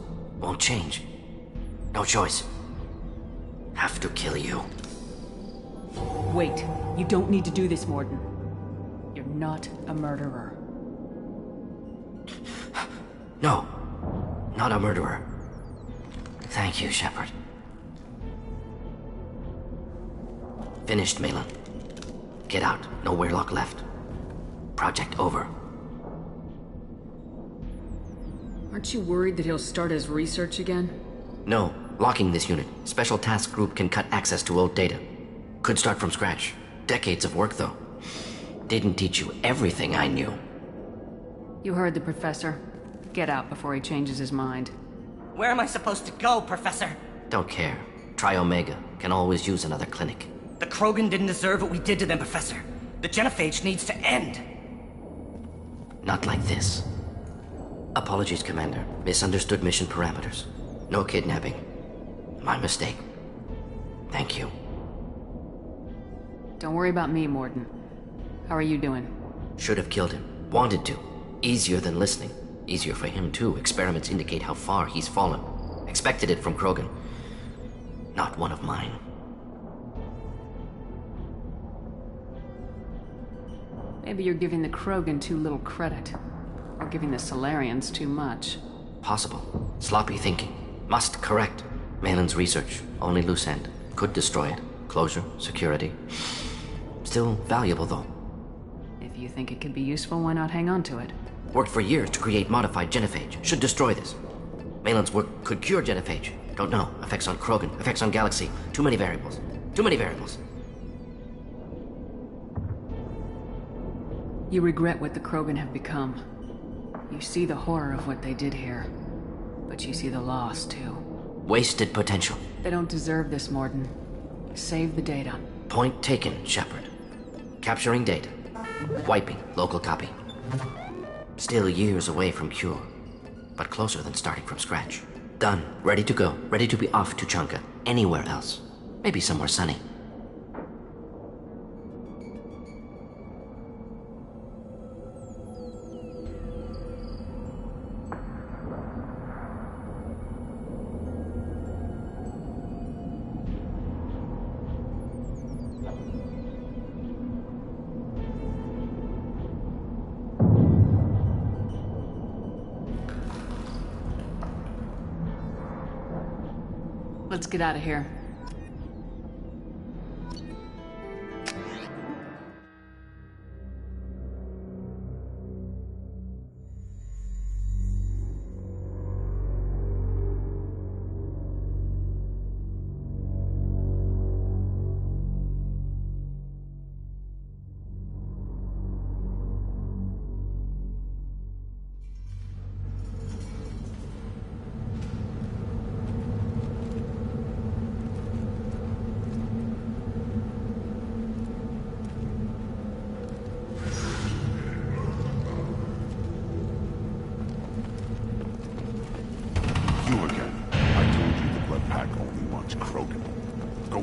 Won't change. No choice. Have to kill you. Wait. You don't need to do this, Morden. You're not a murderer. No. Not a murderer. Thank you, Shepard. Finished, Malin. Get out. No Weyrloc left. Project over. Aren't you worried that he'll start his research again? No. Locking this unit. Special task group can cut access to old data. Could start from scratch. Decades of work, though. Didn't teach you everything I knew. You heard the professor. Get out before he changes his mind. Where am I supposed to go, Professor? Don't care. Try Omega. Can always use another clinic. The Krogan didn't deserve what we did to them, Professor. The genophage needs to end. Not like this. Apologies, Commander. Misunderstood mission parameters. No kidnapping. My mistake. Thank you. Don't worry about me, Morden. How are you doing? Should have killed him. Wanted to. Easier than listening. Easier for him, too. Experiments indicate how far he's fallen. Expected it from Krogan. Not one of mine. Maybe you're giving the Krogan too little credit. Or giving the Solarians too much. Possible. Sloppy thinking. Must correct. Malin's research. Only loose end. Could destroy it. Closure. Security. Still valuable, though. If you think it could be useful, why not hang on to it? Worked for years to create modified genophage. Should destroy this. Malin's work could cure genophage. Don't know. Effects on Krogan. Effects on Galaxy. Too many variables. Too many variables. You regret what the Krogan have become. You see the horror of what they did here. But you see the loss, too. Wasted potential. They don't deserve this, Morden. Save the data. Point taken, Shepard. Capturing data. Wiping local copy. Still years away from cure. But closer than starting from scratch. Done. Ready to go. Ready to be off to Chanka. Anywhere else. Maybe somewhere sunny. Let's get out of here.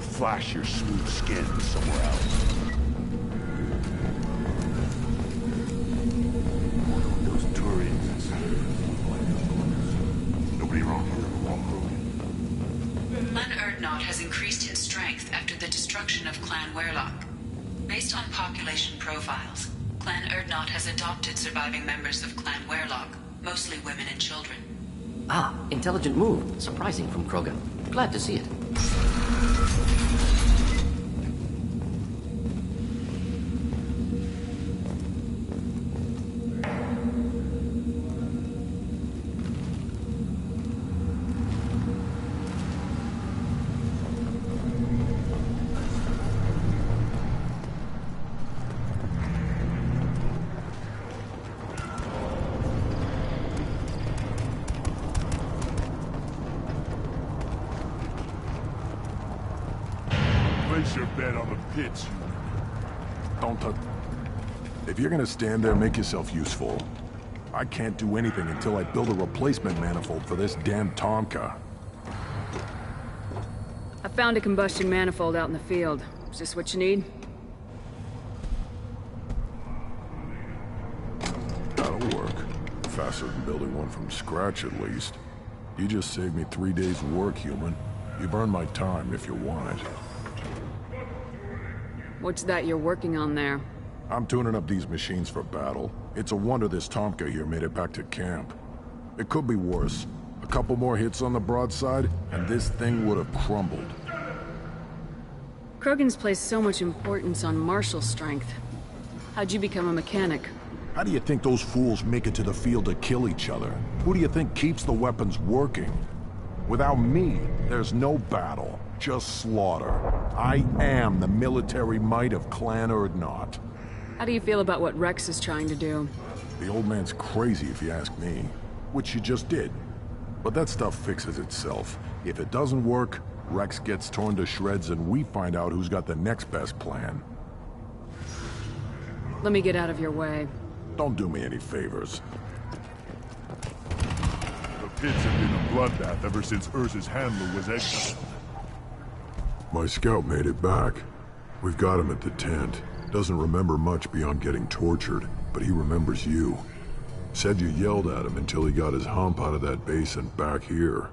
Flash your smooth skin somewhere else. Those Turians. Nobody wrong here. Clan Urdnot has increased in strength after the destruction of Clan Werlock. Based on population profiles, Clan Urdnot has adopted surviving members of Clan Werlock, mostly women and children. Ah, intelligent move. Surprising from Krogan. Glad to see it. Place your bet on the pits. Don't touch. If you're gonna stand there, make yourself useful. I can't do anything until I build a replacement manifold for this damn Tomka. I found a combustion manifold out in the field. Is this what you need? That'll work. Faster than building one from scratch, at least. You just saved me 3 days' work, human. You burn my time if you want it. What's that you're working on there? I'm tuning up these machines for battle. It's a wonder this Tomka here made it back to camp. It could be worse. A couple more hits on the broadside, and this thing would have crumbled. Krogan's placed so much importance on martial strength. How'd you become a mechanic? How do you think those fools make it to the field to kill each other? Who do you think keeps the weapons working? Without me, there's no battle, just slaughter. I am the military might of Clan Urdnot. How do you feel about what Rex is trying to do? The old man's crazy if you ask me, which you just did. But that stuff fixes itself. If it doesn't work, Rex gets torn to shreds and we find out who's got the next best plan. Let me get out of your way. Don't do me any favors. The pits have been a bloodbath ever since Urza's handler was exiled. My scout made it back. We've got him at the tent. Doesn't remember much beyond getting tortured, but he remembers you. Said you yelled at him until he got his hump out of that base and back here.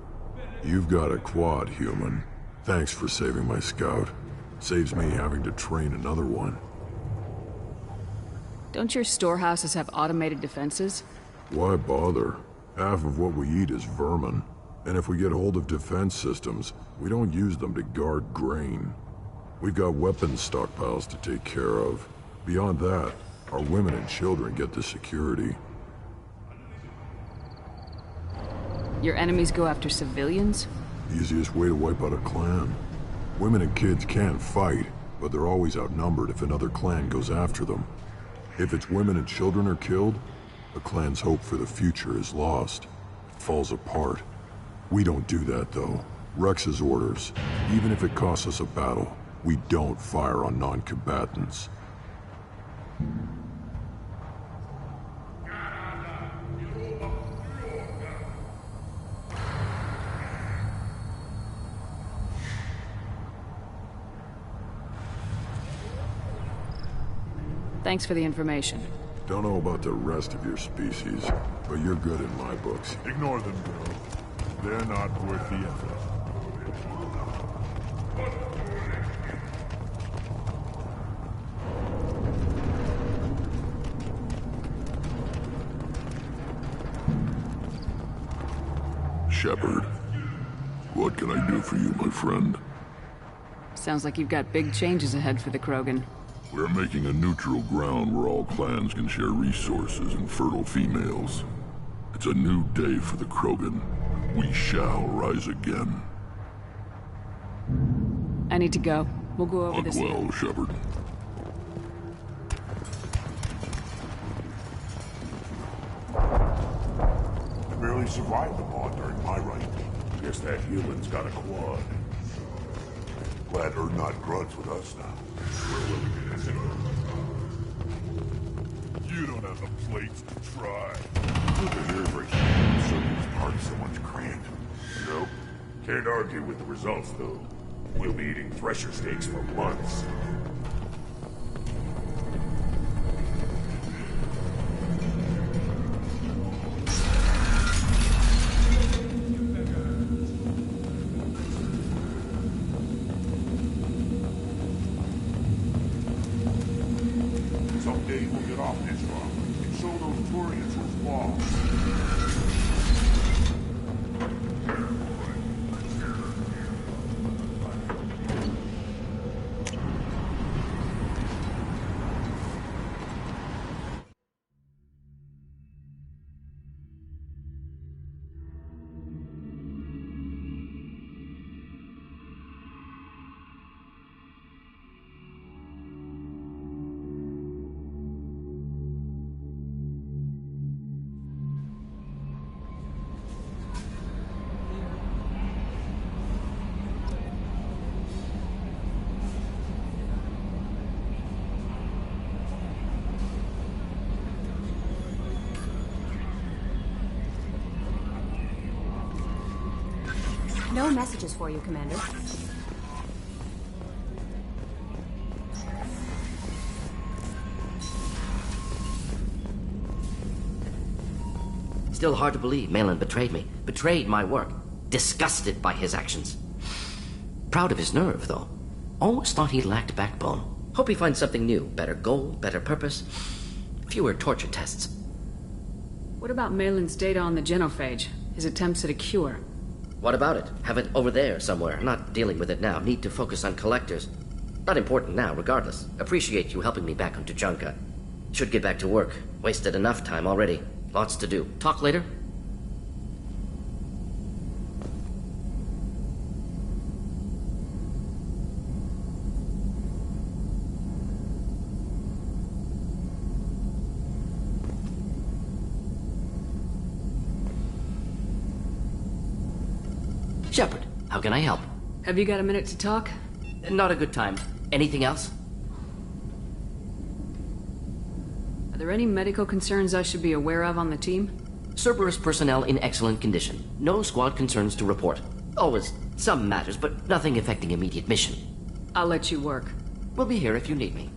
You've got a quad, human. Thanks for saving my scout. Saves me having to train another one. Don't your storehouses have automated defenses? Why bother? Half of what we eat is vermin. And if we get hold of defense systems, we don't use them to guard grain. We've got weapons stockpiles to take care of. Beyond that, our women and children get the security. Your enemies go after civilians? Easiest way to wipe out a clan. Women and kids can't fight, but they're always outnumbered if another clan goes after them. If its women and children are killed, the clan's hope for the future is lost. It falls apart. We don't do that, though. Rex's orders. Even if it costs us a battle, we don't fire on non-combatants. Thanks for the information. Don't know about the rest of your species, but you're good in my books. Ignore them, girl. They're not worth the effort. Shepard, what can I do for you, my friend? Sounds like you've got big changes ahead for the Krogan. We're making a neutral ground where all clans can share resources and fertile females. It's a new day for the Krogan. We shall rise again. I need to go. We'll go over this. Well, Shepard. I barely survived the pod during my reign. Guess that human's got a quad. Glad Urdnot grunts with us now. We're willing to consider. You don't have the plates to try. Good to hear for a human serving as part of someone's cramped. Nope. Can't argue with the results, though. We'll be eating thresher steaks for months. Someday we'll get off this rock and show those Turians who's lost. No messages for you, Commander. Still hard to believe Malin betrayed me. Betrayed my work. Disgusted by his actions. Proud of his nerve, though. Always thought he lacked backbone. Hope he finds something new. Better goal, better purpose. Fewer torture tests. What about Malin's data on the genophage? His attempts at a cure? What about it? Have it over there somewhere. Not dealing with it now. Need to focus on collectors. Not important now, regardless. Appreciate you helping me back on Tuchanka. Should get back to work. Wasted enough time already. Lots to do. Talk later? Shepard, how can I help? Have you got a minute to talk? Not a good time. Anything else? Are there any medical concerns I should be aware of on the team? Cerberus personnel in excellent condition. No squad concerns to report. Always some matters, but nothing affecting immediate mission. I'll let you work. We'll be here if you need me.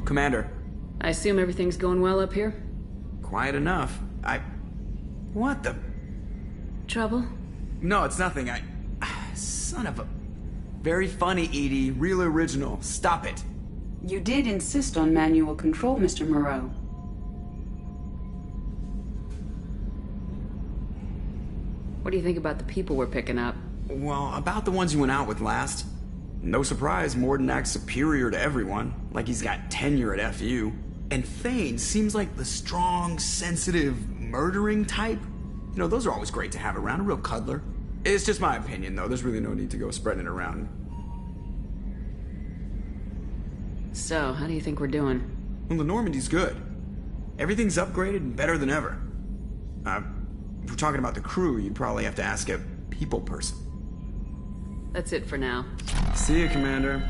Commander. I assume everything's going well up here? Quiet enough. What the... Trouble? No, it's nothing. Son of a... Very funny, Edie. Real original. Stop it. You did insist on manual control, Mr. Moreau. What do you think about the people we're picking up? Well, about the ones you went out with last. No surprise, Morden acts superior to everyone, like he's got tenure at FU. And Thane seems like the strong, sensitive, murdering type. You know, those are always great to have around, a real cuddler. It's just my opinion, though. There's really no need to go spreading it around. So, how do you think we're doing? Well, the Normandy's good. Everything's upgraded and better than ever. If we're talking about the crew, you'd probably have to ask a people person. That's it for now. See you, Commander.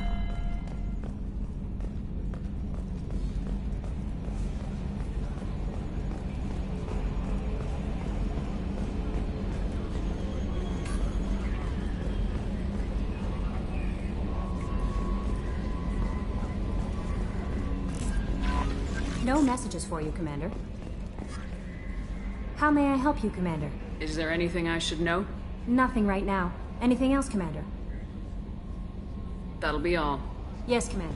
No messages for you, Commander. How may I help you, Commander? Is there anything I should know? Nothing right now. Anything else, Commander? That'll be all. Yes, Commander.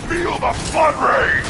Feel the flood rage!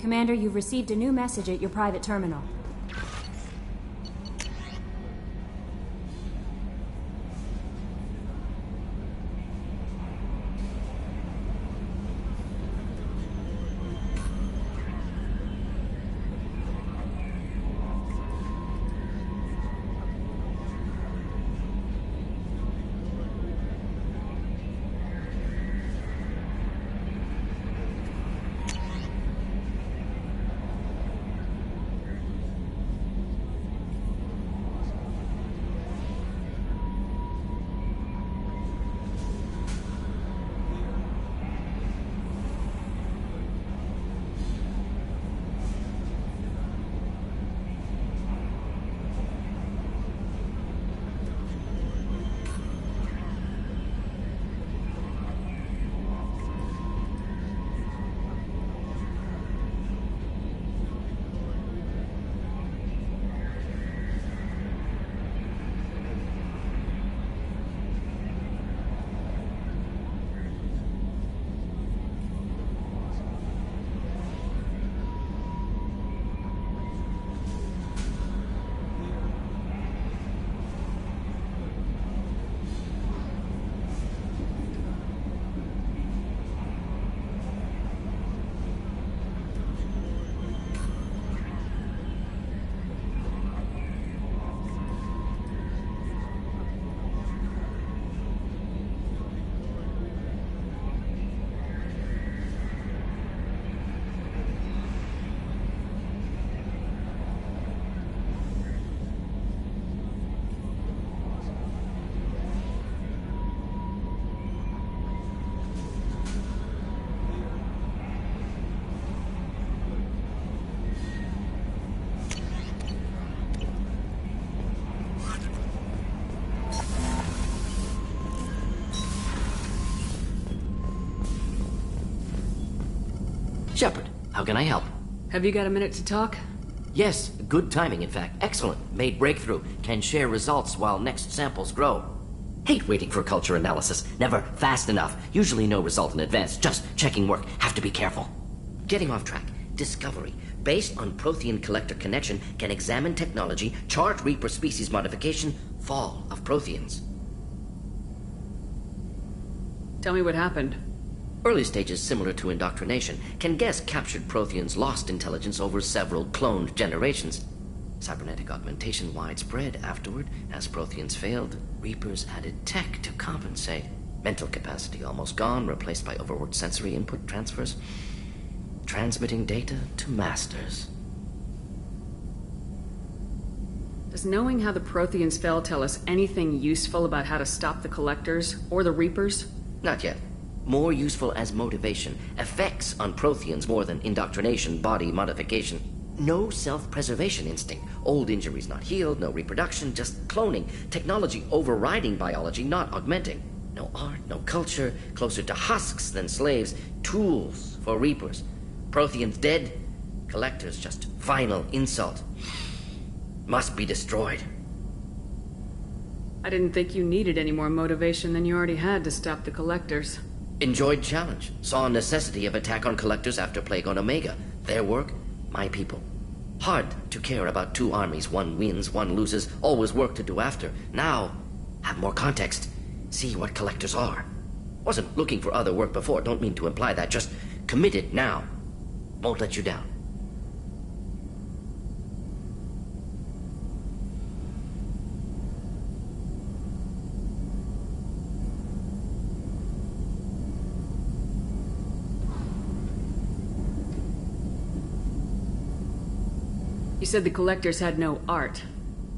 Commander, you've received a new message at your private terminal. Shepard, how can I help? Have you got a minute to talk? Yes, good timing, in fact. Excellent. Made breakthrough. Can share results while next samples grow. Hate waiting for culture analysis. Never fast enough. Usually no result in advance. Just checking work. Have to be careful. Getting off track. Discovery. Based on Prothean collector connection, can examine technology, chart Reaper species modification, fall of Protheans. Tell me what happened. Early stages similar to indoctrination. Can guess captured Protheans lost intelligence over several cloned generations. Cybernetic augmentation widespread afterward. As Protheans failed, Reapers added tech to compensate. Mental capacity almost gone, replaced by overworked sensory input transfers. Transmitting data to masters. Does knowing how the Protheans fell tell us anything useful about how to stop the Collectors or the Reapers? Not yet. More useful as motivation. Effects on Protheans more than indoctrination, body modification. No self-preservation instinct. Old injuries not healed, no reproduction, just cloning. Technology overriding biology, not augmenting. No art, no culture, closer to husks than slaves. Tools for Reapers. Protheans dead, Collectors just final insult. Must be destroyed. I didn't think you needed any more motivation than you already had to stop the Collectors. Enjoyed challenge. Saw necessity of attack on Collectors after Plague on Omega. Their work, my people. Hard to care about two armies. One wins, one loses. Always work to do after. Now, have more context. See what Collectors are. Wasn't looking for other work before. Don't mean to imply that. Just committed now. Won't let you down. You said the Collectors had no art.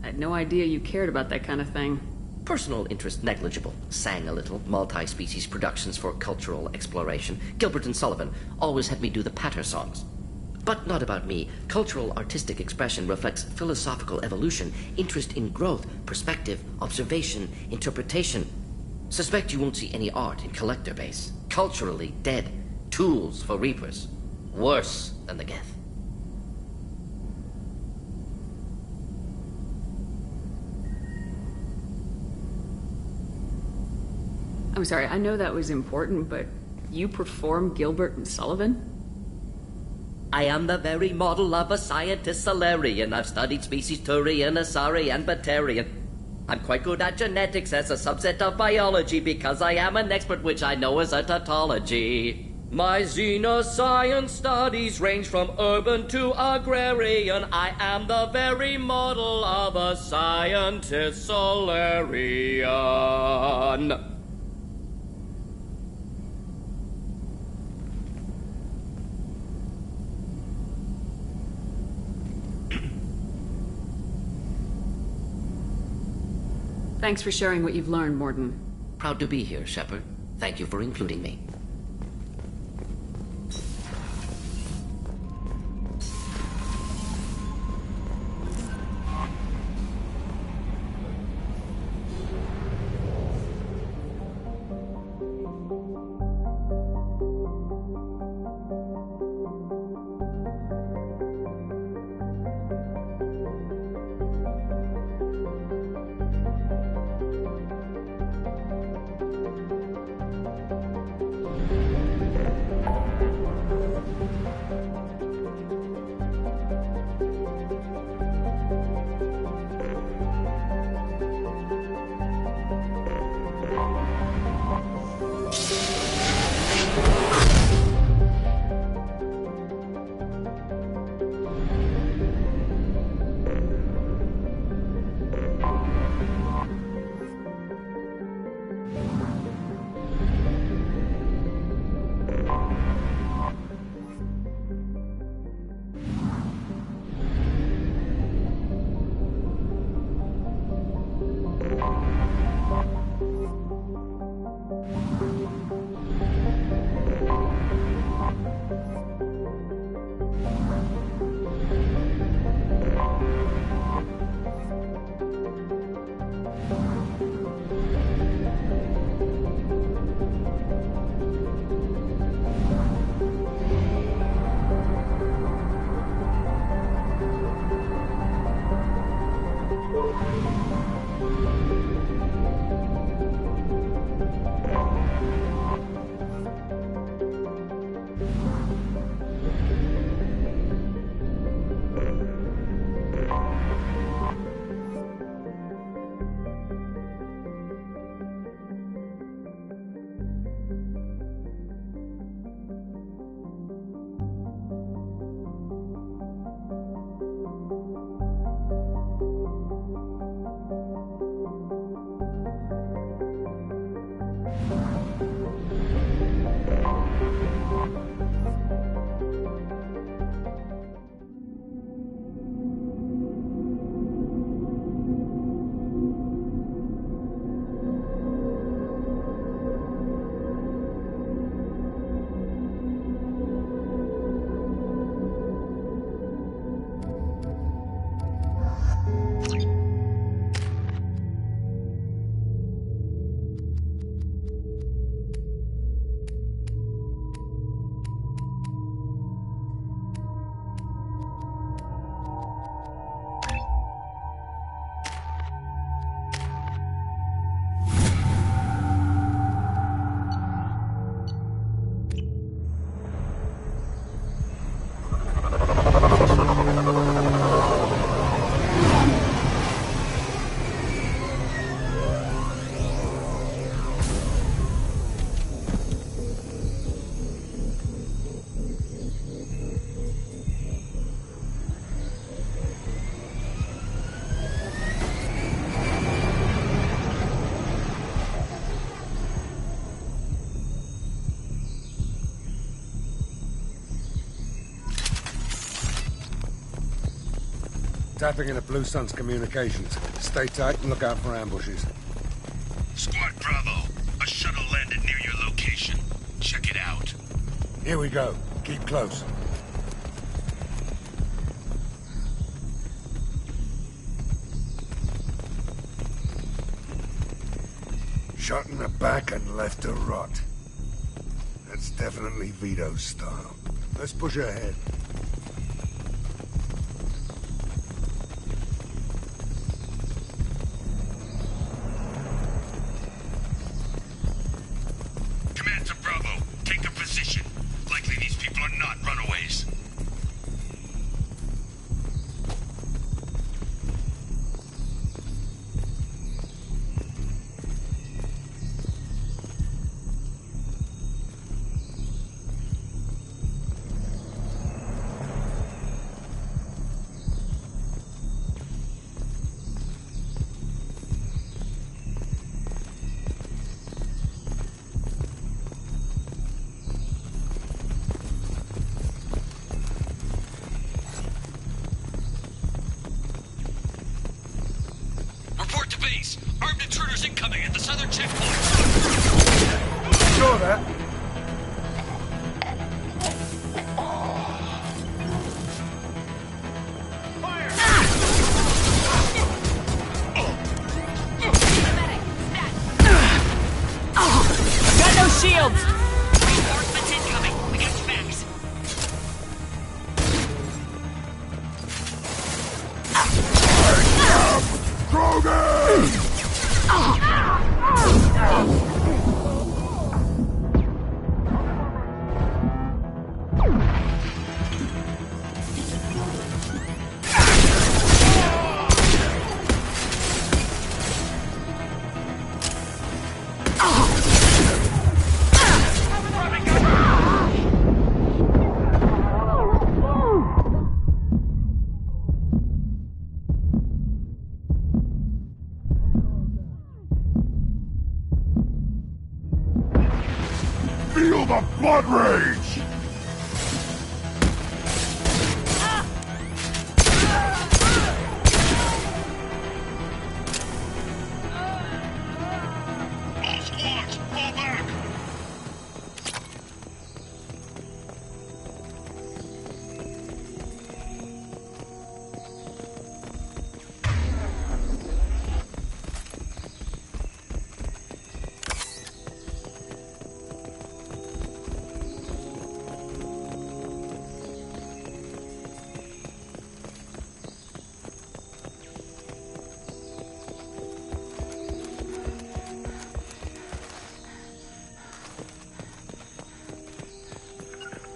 I had no idea you cared about that kind of thing. Personal interest negligible. Sang a little. Multi-species productions for cultural exploration. Gilbert and Sullivan always had me do the patter songs. But not about me. Cultural artistic expression reflects philosophical evolution, interest in growth, perspective, observation, interpretation. Suspect you won't see any art in Collector base. Culturally dead. Tools for Reapers. Worse than the Geth. I'm sorry, I know that was important, but you perform Gilbert and Sullivan? I am the very model of a scientist Solarian. I've studied species Turian, Asari, and Batarian. I'm quite good at genetics as a subset of biology because I am an expert, which I know is a tautology. My xenoscience studies range from urban to agrarian. I am the very model of a scientist Solarian. Thanks for sharing what you've learned, Morden. Proud to be here, Shepard. Thank you for including me. Tapping into Blue Sun's communications. Stay tight and look out for ambushes. Squad Bravo, a shuttle landed near your location. Check it out. Here we go. Keep close. Shot in the back and left to rot. That's definitely Vito's style. Let's push ahead. base. Armed intruders incoming at the southern checkpoint. Saw that. Got no shields! Reinforcements incoming. We got your backs. Feel the blood rage! All squads, fall back!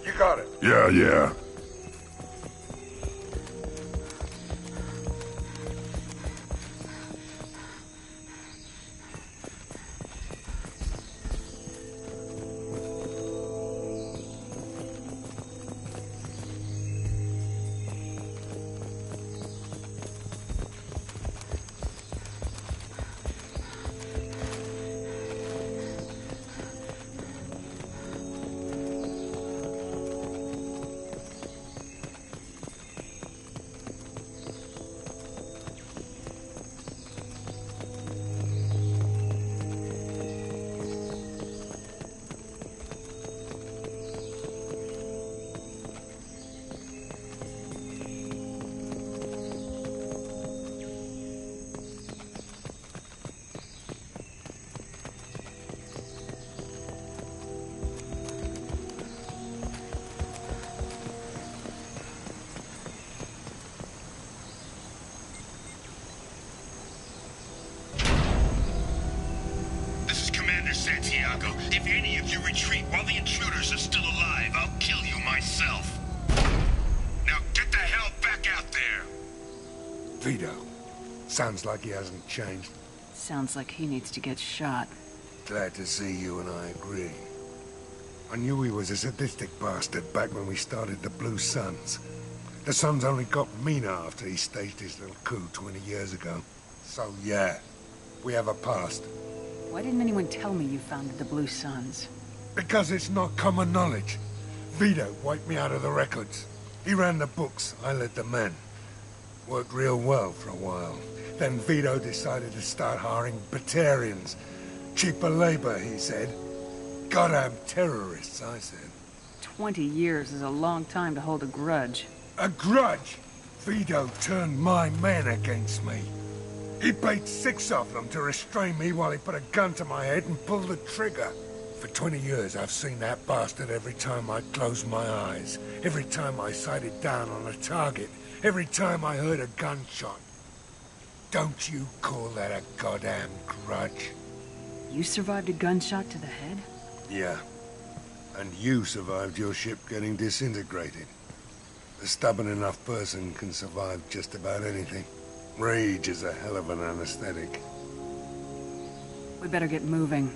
You got it. Yeah. Santiago. If any of you retreat while the intruders are still alive, I'll kill you myself. Now get the hell back out there! Vito. Sounds like he hasn't changed. Sounds like he needs to get shot. Glad to see you and I agree. I knew he was a sadistic bastard back when we started the Blue Suns. The Suns only got meaner after he staged his little coup 20 years ago. So yeah, we have a past. Why didn't anyone tell me you founded the Blue Suns? Because it's not common knowledge. Vito wiped me out of the records. He ran the books, I led the men. Worked real well for a while. Then Vito decided to start hiring Batarians. Cheaper labor, he said. Goddamn terrorists, I said. 20 years is a long time to hold a grudge. A grudge? Vito turned my men against me. He paid 6 of them to restrain me while he put a gun to my head and pulled the trigger. For 20 years, I've seen that bastard every time I closed my eyes. Every time I sighted down on a target. Every time I heard a gunshot. Don't you call that a goddamn grudge? You survived a gunshot to the head? Yeah. And you survived your ship getting disintegrated. A stubborn enough person can survive just about anything. Rage is a hell of an anesthetic. We better get moving.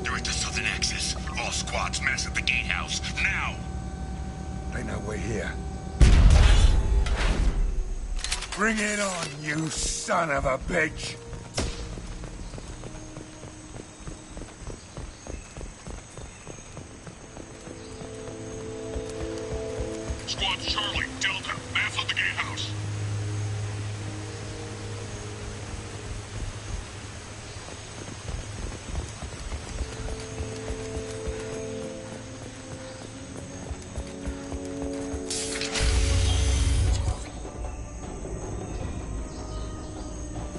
They're at the southern axis. All squads mass at the gatehouse. Now! They know we're here. Bring it on, you son of a bitch! Squad's Charlie, Delta, mass on the gatehouse.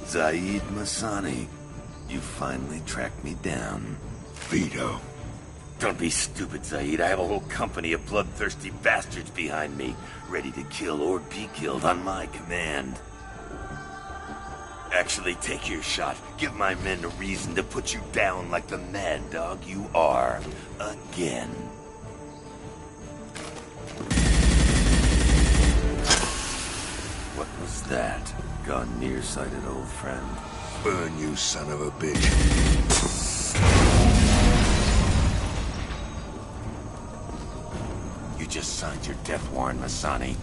Zaid Masani, you finally tracked me down. Vito. Don't be stupid, Zaid. I have a whole company of bloodthirsty bastards behind me, ready to kill or be killed on my command. Actually, take your shot. Give my men a reason to put you down like the mad dog you are. Again. What was that? Gone nearsighted, old friend. Burn, you son of a bitch. You just signed your death warrant, Masani.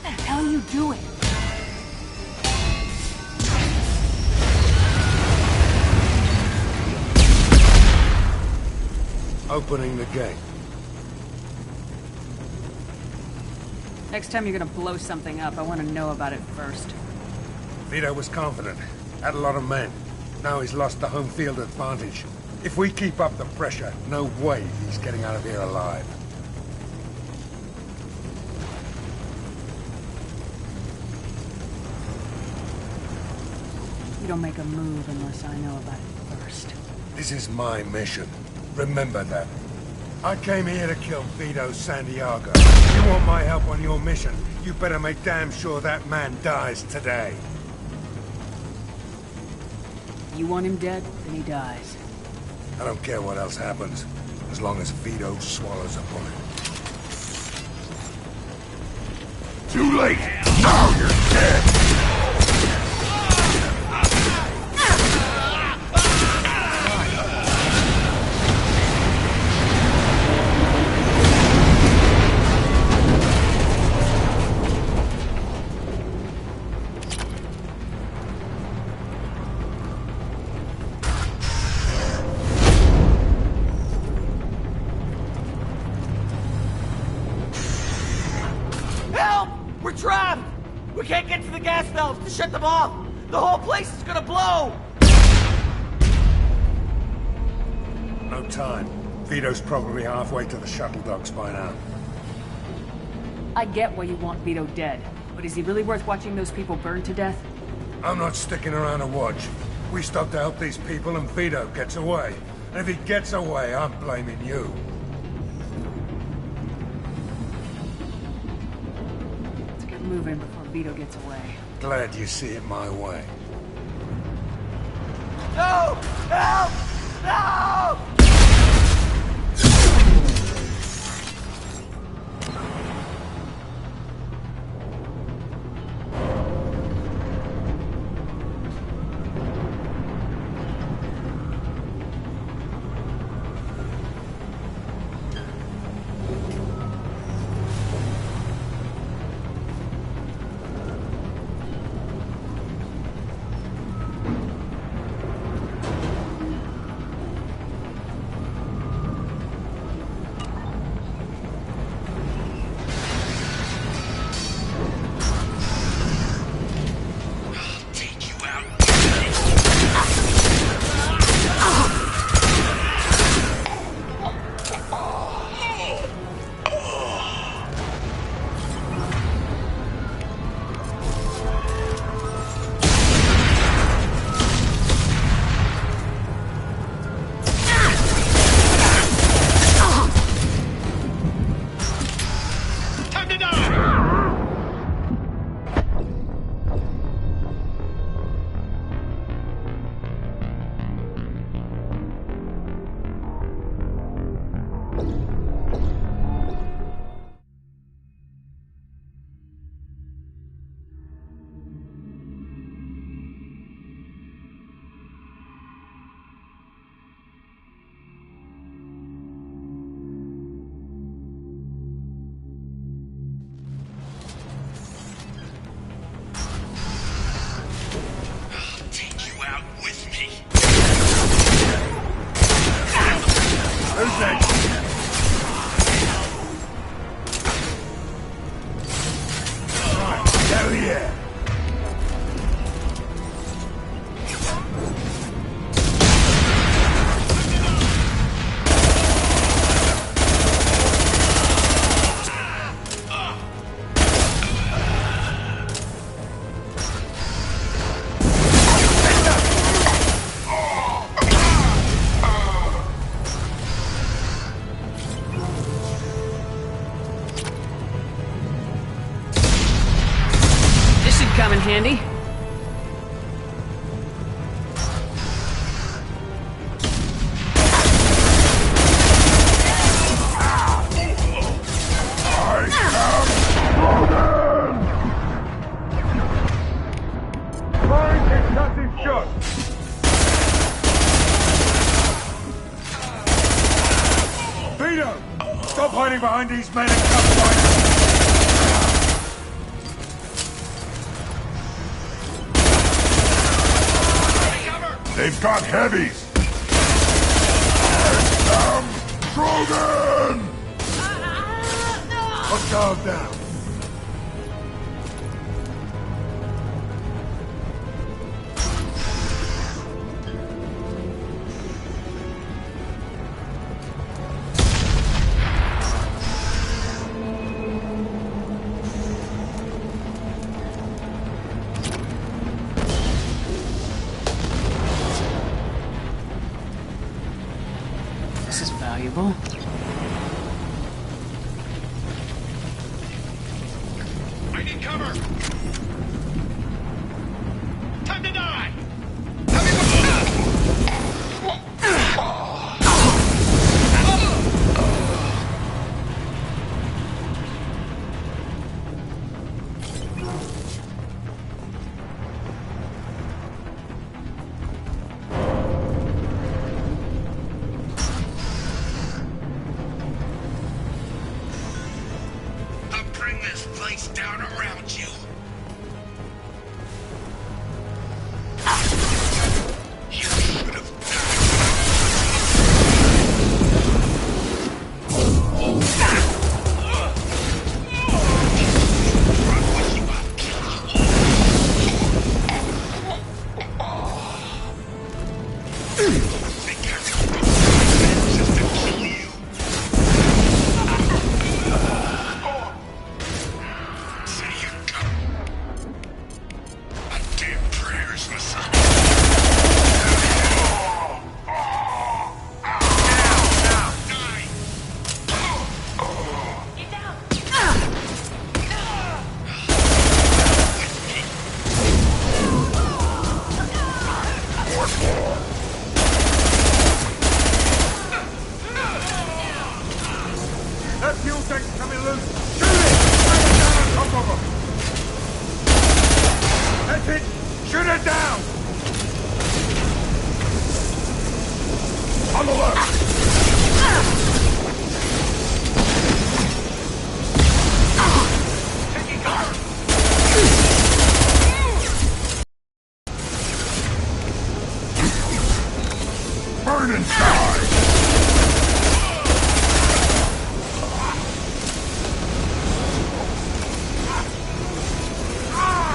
What the hell are you doing? Opening the gate. Next time you're gonna blow something up, I want to know about it first. Vito was confident. Had a lot of men. Now he's lost the home field advantage. If we keep up the pressure, no way he's getting out of here alive. You don't make a move unless I know about it first. This is my mission. Remember that. I came here to kill Vito Santiago. You want my help on your mission, you better make damn sure that man dies today. You want him dead, then he dies. I don't care what else happens, as long as Vito swallows a bullet. Too late! Now you're dead! We're trapped! We can't get to the gas valves to shut them off! The whole place is gonna blow! No time. Vito's probably halfway to the shuttle docks by now. I get why you want Vito dead, but is he really worth watching those people burn to death? I'm not sticking around to watch. We stop to help these people and Vito gets away. And if he gets away, I'm blaming you. Moving before Vito gets away. Glad you see it my way. No! Help! No! come in handy. Vito! Stop hiding behind these men and come fight us! They've got heavies! Krogan! Hostile down. This is valuable. I need cover! Time to die! I'll bring this place down around you. You should have That fuel tank's coming loose! Shoot it! Bring it down on top of them! That's it! Shoot it down! On the left! Taking cover! Burn inside!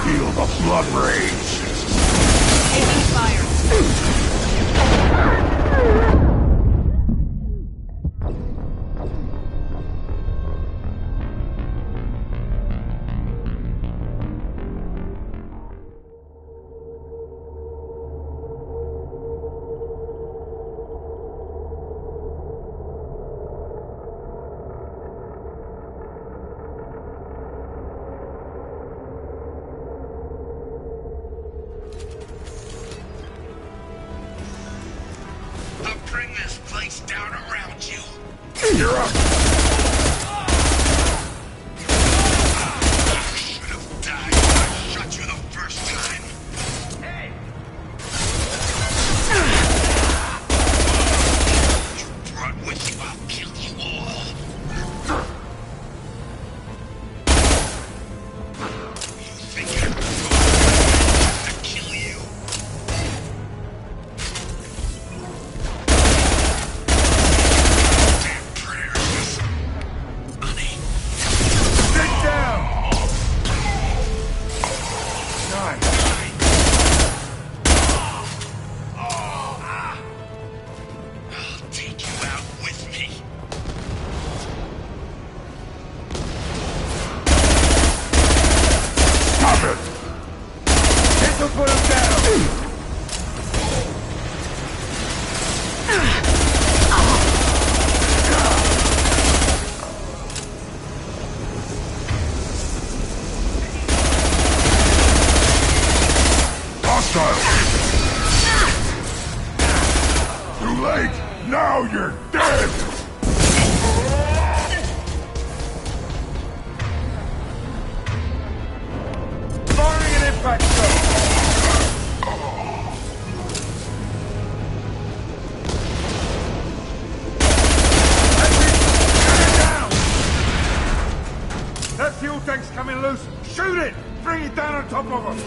Feel the blood rage! Taking fire. I'll bring this place down around you. You're up! You should have died when I shot you the first time. Hey! You brought with you, I'll kill you all. You think I'm going to kill you? Damn prayers. Honey. Sit down! Nice. I'll take you out with me. Stop it! This'll put him down! hostile! Too late! Now you're dead! Firing an impact shot! That fuel tank's coming loose! Shoot it! Bring it down on top of us!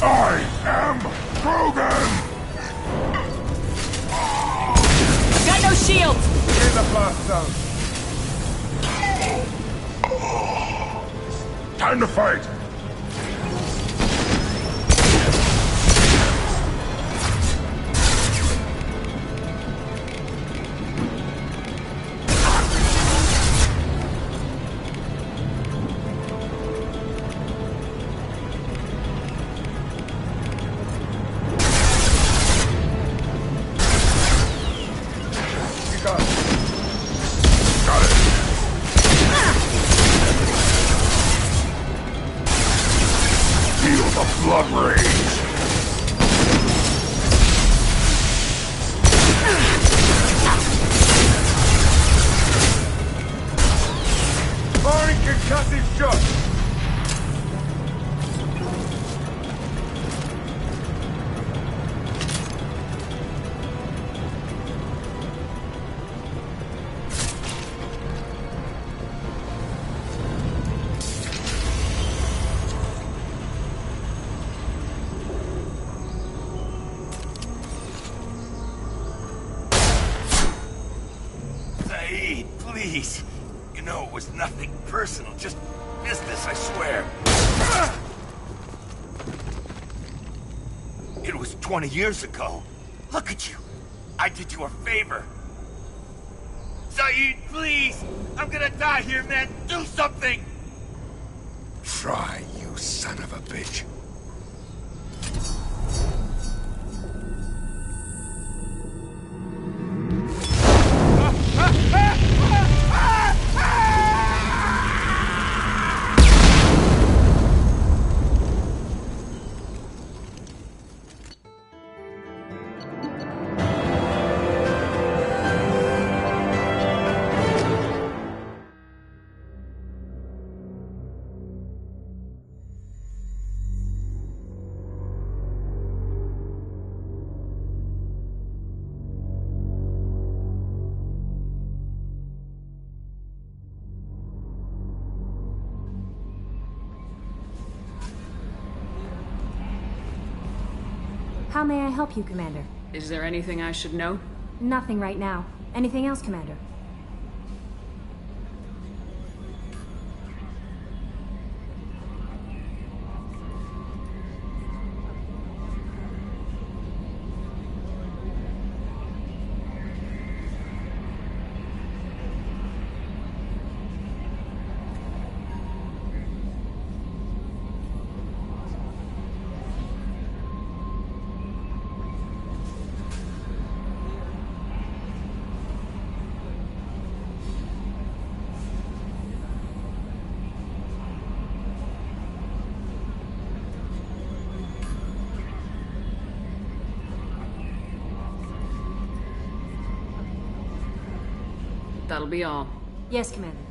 I am Krogan! I've got no shields! In the blast zone! Time to fight! Blood rage! Firing concussive shot! Please. You know, it was nothing personal, just business, I swear. It was 20 years ago. Look at you. I did you a favor. Saeed, please! I'm gonna die here, man! Do something! Try, you son of a bitch. How may I help you, Commander? Is there anything I should know? Nothing right now. Anything else, Commander? That'll be all. Yes, Commander.